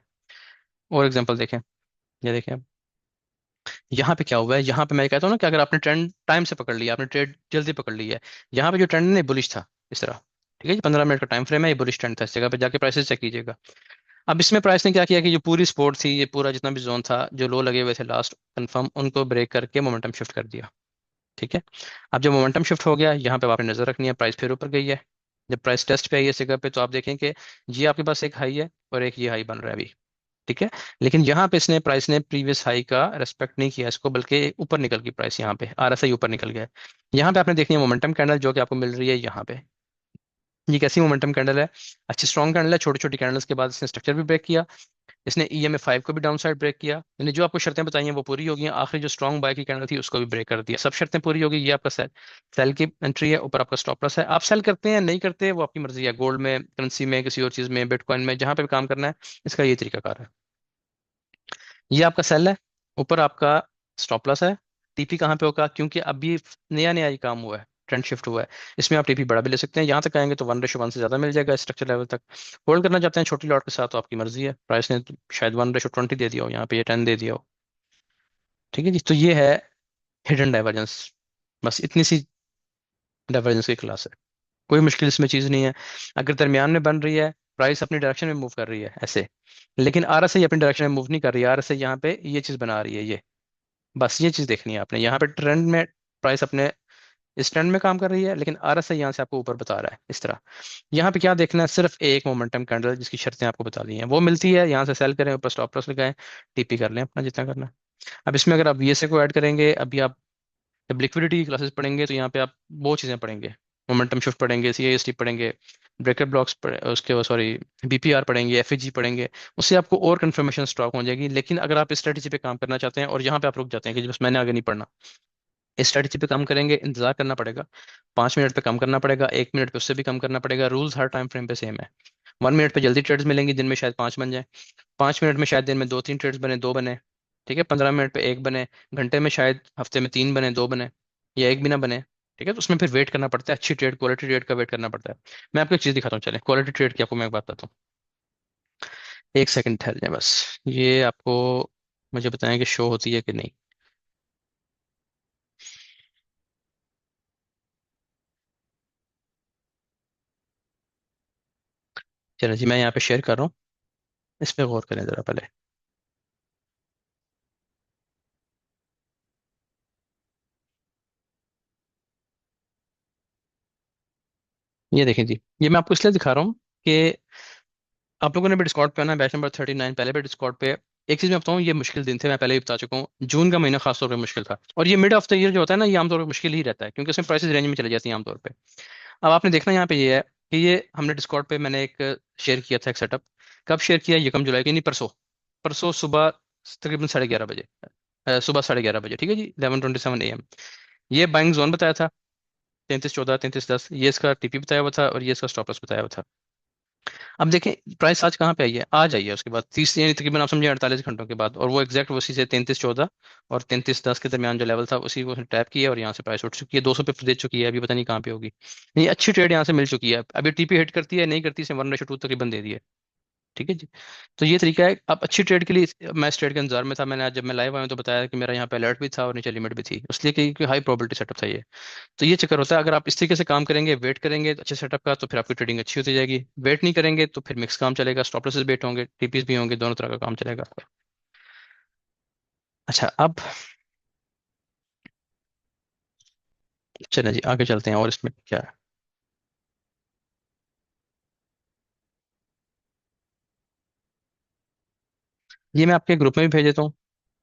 और एग्जाम्पल देखें, ये देखें। यहाँ पे क्या हुआ है, यहाँ पे मैं कहता हूँ ना कि अगर आपने ट्रेंड टाइम से पकड़ लिया, आपने ट्रेड जल्दी पकड़ ली है, यहाँ पे जो ट्रेंड है बुलिश था इस तरह। ठीक है जी, 15 मिनट का टाइम फ्रेम है, ये बुलिश ट्रेंड था, इस जगह पे जाके प्राइसेस चेक कीजिएगा। अब इसमें प्राइस ने क्या किया कि जो पूरी सपोर्ट थी, ये पूरा जितना भी जोन था, जो लो लगे हुए थे लास्ट कंफर्म, उनको ब्रेक करके मोमेंटम शिफ्ट कर दिया। ठीक है, अब जब मोमेंटम शिफ्ट हो गया, यहाँ पे आपने नजर रखनी है, प्राइस फिर ऊपर गई है। जब प्राइस टेस्ट पे आई है इस जगह पे, तो आप देखें कि ये आपके पास एक हाई है और एक ये हाई बन रहा है अभी। ठीक है, लेकिन यहाँ पे इसने प्राइस ने प्रीवियस हाई का रेस्पेक्ट नहीं किया इसको, बल्कि ऊपर निकल गई प्राइस, यहाँ पे आरएसआई ऊपर निकल गया है। यहाँ पे आपने देखनी है मोमेंटम कैंडल जो कि आपको मिल रही है यहाँ पे। ये कैसी मोमेंटम कैंडल है, अच्छी स्ट्रॉन्ग कैंडल है। छोटी छोटी कैंडल्स के बाद इसने स्ट्रक्चर भी ब्रेक किया, इसने EMA 5 को भी डाउन साइड ब्रेक किया, यानी जो आपको शर्तें बताई हैं वो पूरी हो गई हैं। आखिरी जो स्ट्रॉन्ग बाय की कैंडल थी उसको भी ब्रेक कर दिया, सब शर्तें पूरी हो गई। ये आपका सेल, सेल की एंट्री है, ऊपर आपका स्टॉप लॉस है। आप सेल करते हैं नहीं करते वो आपकी मर्जी है, गोल्ड में, करेंसी में, किसी और चीज में, बिटकॉइन में, जहां पे भी काम करना है, इसका ये तरीकाकार है। ये आपका सेल है, ऊपर आपका स्टॉप लॉस है। टीपी कहाँ पे होगा, क्योंकि अभी नया नया ये काम हुआ है, ट्रेंड शिफ्ट हुआ है, इसमें आप टीपी बड़ा भी ले सकते हैं। यहाँ तक आएंगे तो 1:1 से ज्यादा मिल जाएगा स्ट्रक्चर लेवल तक। होल्ड करना चाहते हैं छोटी लॉट के साथ तो आपकी मर्जी है, प्राइस ने तो शायद 1:20 दे दिया हो, यहाँ पे ये 10 दे दिया हो। ठीक है जी, तो ये है हिडन डाइवर्जेंस। बस इतनी सी डाइवर्जेंस की क्लास है, कोई मुश्किल इसमें चीज़ नहीं है। अगर दरमियान में बन रही है, प्राइस अपनी डायरेक्शन में मूव कर रही है ऐसे, लेकिन आरएसआई अपनी डायरेक्शन में मूव नहीं कर रही है, आरएसआई यहाँ पे ये चीज़ बना रही है ये। बस ये चीज़ देखनी है आपने, यहाँ पे ट्रेंड में प्राइस अपने इस ट्रेंड में काम कर रही है, लेकिन आरएसआई यहाँ से आपको ऊपर बता रहा है इस तरह। यहाँ पे क्या देखना है, सिर्फ एक मोमेंटम कैंडल जिसकी शर्तें आपको बता दी हैं वो मिलती है, यहाँ से सेल करें, ऊपर स्टॉप लॉस लगाएं, टीपी कर लें अपना जितना करना है। अब इसमें अगर आप VSA को ऐड करेंगे, अभी आप जब लिक्विडिटी की क्लासेस पढ़ेंगे तो यहाँ पे आप बहुत चीज़ें पढ़ेंगे। मोमेंटम शिफ्ट पढ़ेंगे, CIST पढ़ेंगे, ब्रेकर ब्लॉक्स उसके सॉरी BPR पढ़ेंगे, FAG पढ़ेंगे। उससे आपको और कंफर्मेशन स्टॉक हो जाएगी। लेकिन अगर आप इस स्ट्रेटेजी पे काम करना चाहते हैं और यहाँ पे आप रुक जाते हैं कि बस मैंने आगे नहीं पढ़ना, इस स्ट्रेटेजी पे काम करेंगे, इंतजार करना पड़ेगा। 5 मिनट पे कम करना पड़ेगा, 1 मिनट पे उससे भी कम करना पड़ेगा। रूल्स हर टाइम फ्रेम पे सेम है। 1 मिनट पे जल्दी ट्रेड्स मिलेंगी, दिन में शायद 5 बन जाए। 5 मिनट में शायद दिन में 2-3 ट्रेड्स बने, 2 बने। ठीक है, 15 मिनट पे एक बने, घंटे में शायद हफ्ते में 3 बने, 2 बने, या एक भी ना बने। ठीक है, तो उसमें फिर वेट करना पड़ता है, अच्छी ट्रेड, क्वालिटी ट्रेड का वेट करना पड़ता है। मैं आपको एक चीज़ दिखाता हूँ, चले क्वालिटी ट्रेड की आपको मैं एक बात बताता हूँ। एक सेकंड ठहर जाए बस, ये आपको मुझे बताएं कि शो होती है कि नहीं। चलो जी, मैं यहाँ पे शेयर कर रहा हूँ, इस पे गौर करें जरा पहले। ये देखें जी, ये मैं आपको इसलिए दिखा रहा हूँ कि आप लोगों ने भी डिस्कॉर्ड पे आना, बैच नंबर 39 पहले भी डिस्कॉर्ड पे। एक चीज़ मैं बताऊँ, ये मुश्किल दिन थे, मैं पहले ही बता चुका हूँ। जून का महीना खासतौर पे मुश्किल था, और ये मिड ऑफ द ईयर जो होता है ना, ये आमतौर पर मुश्किल ही रहता है, क्योंकि उसमें प्राइसेस रेंज में चले जाती हैं आमतौर पे। अब आपने देखना यहाँ पे ये है कि ये हमने डिस्कॉर्ड पे मैंने एक शेयर किया था एक सेटअप। कब शेयर किया, यकम जुलाई की, नहीं परसों, परसों सुबह तकरीबन 11:30 बजे, सुबह 11:30 बजे। ठीक है जी, 11:27 AM। ये बाइंग जोन बताया था, 33-14, 33-10, ये इसका TP बताया हुआ था, और ये इसका स्टॉप लॉस बताया हुआ था। अब देखें प्राइस आज कहाँ पे आई है, आज आई है उसके बाद 30, यानी तकरीबन आप समझे 48 घंटों के बाद, और वो एग्जैक्ट उसी से 33-14 और 33-10 के दरमियान जो लेवल था उसी को टैप किया, और यहाँ से प्राइस उठ चुकी है, 200 पे दे चुकी है, अभी पता नहीं कहाँ पे होगी। ये अच्छी ट्रेड यहाँ से मिल चुकी है। अभी TP हिट करती है नहीं करती, इसे 1:2 तकरीबन दे दिए। ठीक है जी। तो ये तरीका है। आप अच्छी ट्रेड के लिए, मैं इस ट्रेड के इंतजार में था, मैंने आज जब मैं लाइव आया हूं तो बताया कि मेरा यहाँ पे अलर्ट भी था और नीचे लिमिट भी थी, इसलिए कि हाई प्रोबेबिलिटी सेटअप था ये। तो ये चक्कर होता है, अगर आप इस तरीके से काम करेंगे, वेट करेंगे अच्छे सेटअप का, तो फिर आपकी ट्रेडिंग अच्छी होती जाएगी। वेट नहीं करेंगे तो फिर मिक्स काम चलेगा, स्टॉप लॉसेस वेट होंगे, टीपीस भी होंगे, दोनों तरह का काम चलेगा आपका। अच्छा, अब चलें जी आगे चलते हैं, और इसमें क्या है। ये मैं आपके ग्रुप में भी भेज देता हूँ।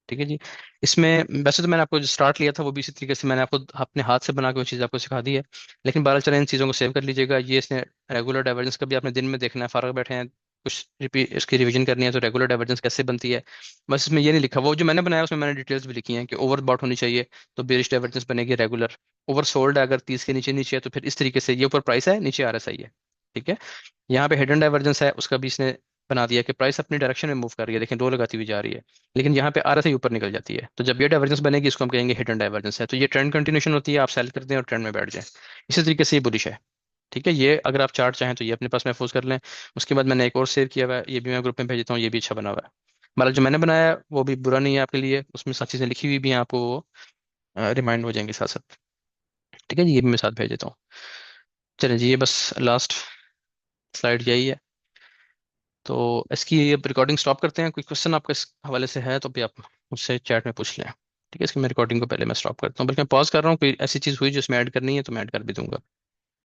ठीक है जी। इसमें वैसे तो मैंने आपको जो स्टार्ट लिया था वो भी इसी तरीके से मैंने आपको अपने हाथ से बना के वो चीज़ आपको सिखा दी है। लेकिन बहरहाल चलें, इन चीज़ों को सेव कर लीजिएगा। ये इसने रेगुलर डाइवर्जेंस का भी आपने दिन में देखना है, फारग बैठे हैं कुछ रिपीट इसकी रिवीजन करनी है, तो रेगुलर डाइवर्जेंस कैसे बनती है। बस इसमें ये नहीं लिखा, वो जो मैंने बनाया उसमें मैंने डिटेल्स भी लिखी हैं कि ओवर बॉट होनी चाहिए तो बेरिश डाइवर्जेंस बनेगी रेगुलर। ओवर सोल्ड है अगर 30 के नीचे नीचे है तो फिर इस तरीके से, ये ऊपर प्राइस है नीचे RSI है। ठीक है। यहाँ पे हिडन डाइवर्जेंस है, उसका भी इसने बना दिया कि प्राइस अपनी डायरेक्शन में मूव कर रही है, देखें दो लगाती हुई जा रही है, लेकिन यहाँ पे RSI ऊपर निकल जाती है, तो जब ये डाइवर्जेंस बनेगी इसको हम कहेंगे हिडन डाइवर्जेंस है। तो ये ट्रेंड कंटिन्यूशन होती है, आप सेल कर दें और ट्रेंड में बैठ जाएं। इसी तरीके से ये बुलिश है। ठीक है, ये अगर आप चार्ट चाहें तो ये अपने पास महफूज कर लें। उसके बाद मैंने एक और सेव किया हुआ है, ये भी मैं ग्रुप में भेज देता हूँ, ये भी अच्छा बना हुआ है। मतलब जो मैंने बनाया है वो भी बुरा नहीं है आपके लिए, उसमें सारी चीज़ें लिखी हुई भी हैं, आपको वो रिमाइंड हो जाएंगे साथ साथ। ठीक है जी, ये भी मैं साथ भेज देता हूँ। चलिए जी, ये बस लास्ट स्लाइड यही है। तो इसकी ये रिकॉर्डिंग स्टॉप करते हैं। कोई क्वेश्चन आपका इस हवाले से है तो भी आप मुझसे चैट में पूछ लें। ठीक है, इसकी मैं रिकॉर्डिंग को पहले मैं स्टॉप करता हूँ, बल्कि मैं पॉज कर रहा हूँ, कोई ऐसी चीज़ हुई जो इसमें ऐड करनी है तो मैं ऐड कर भी दूंगा।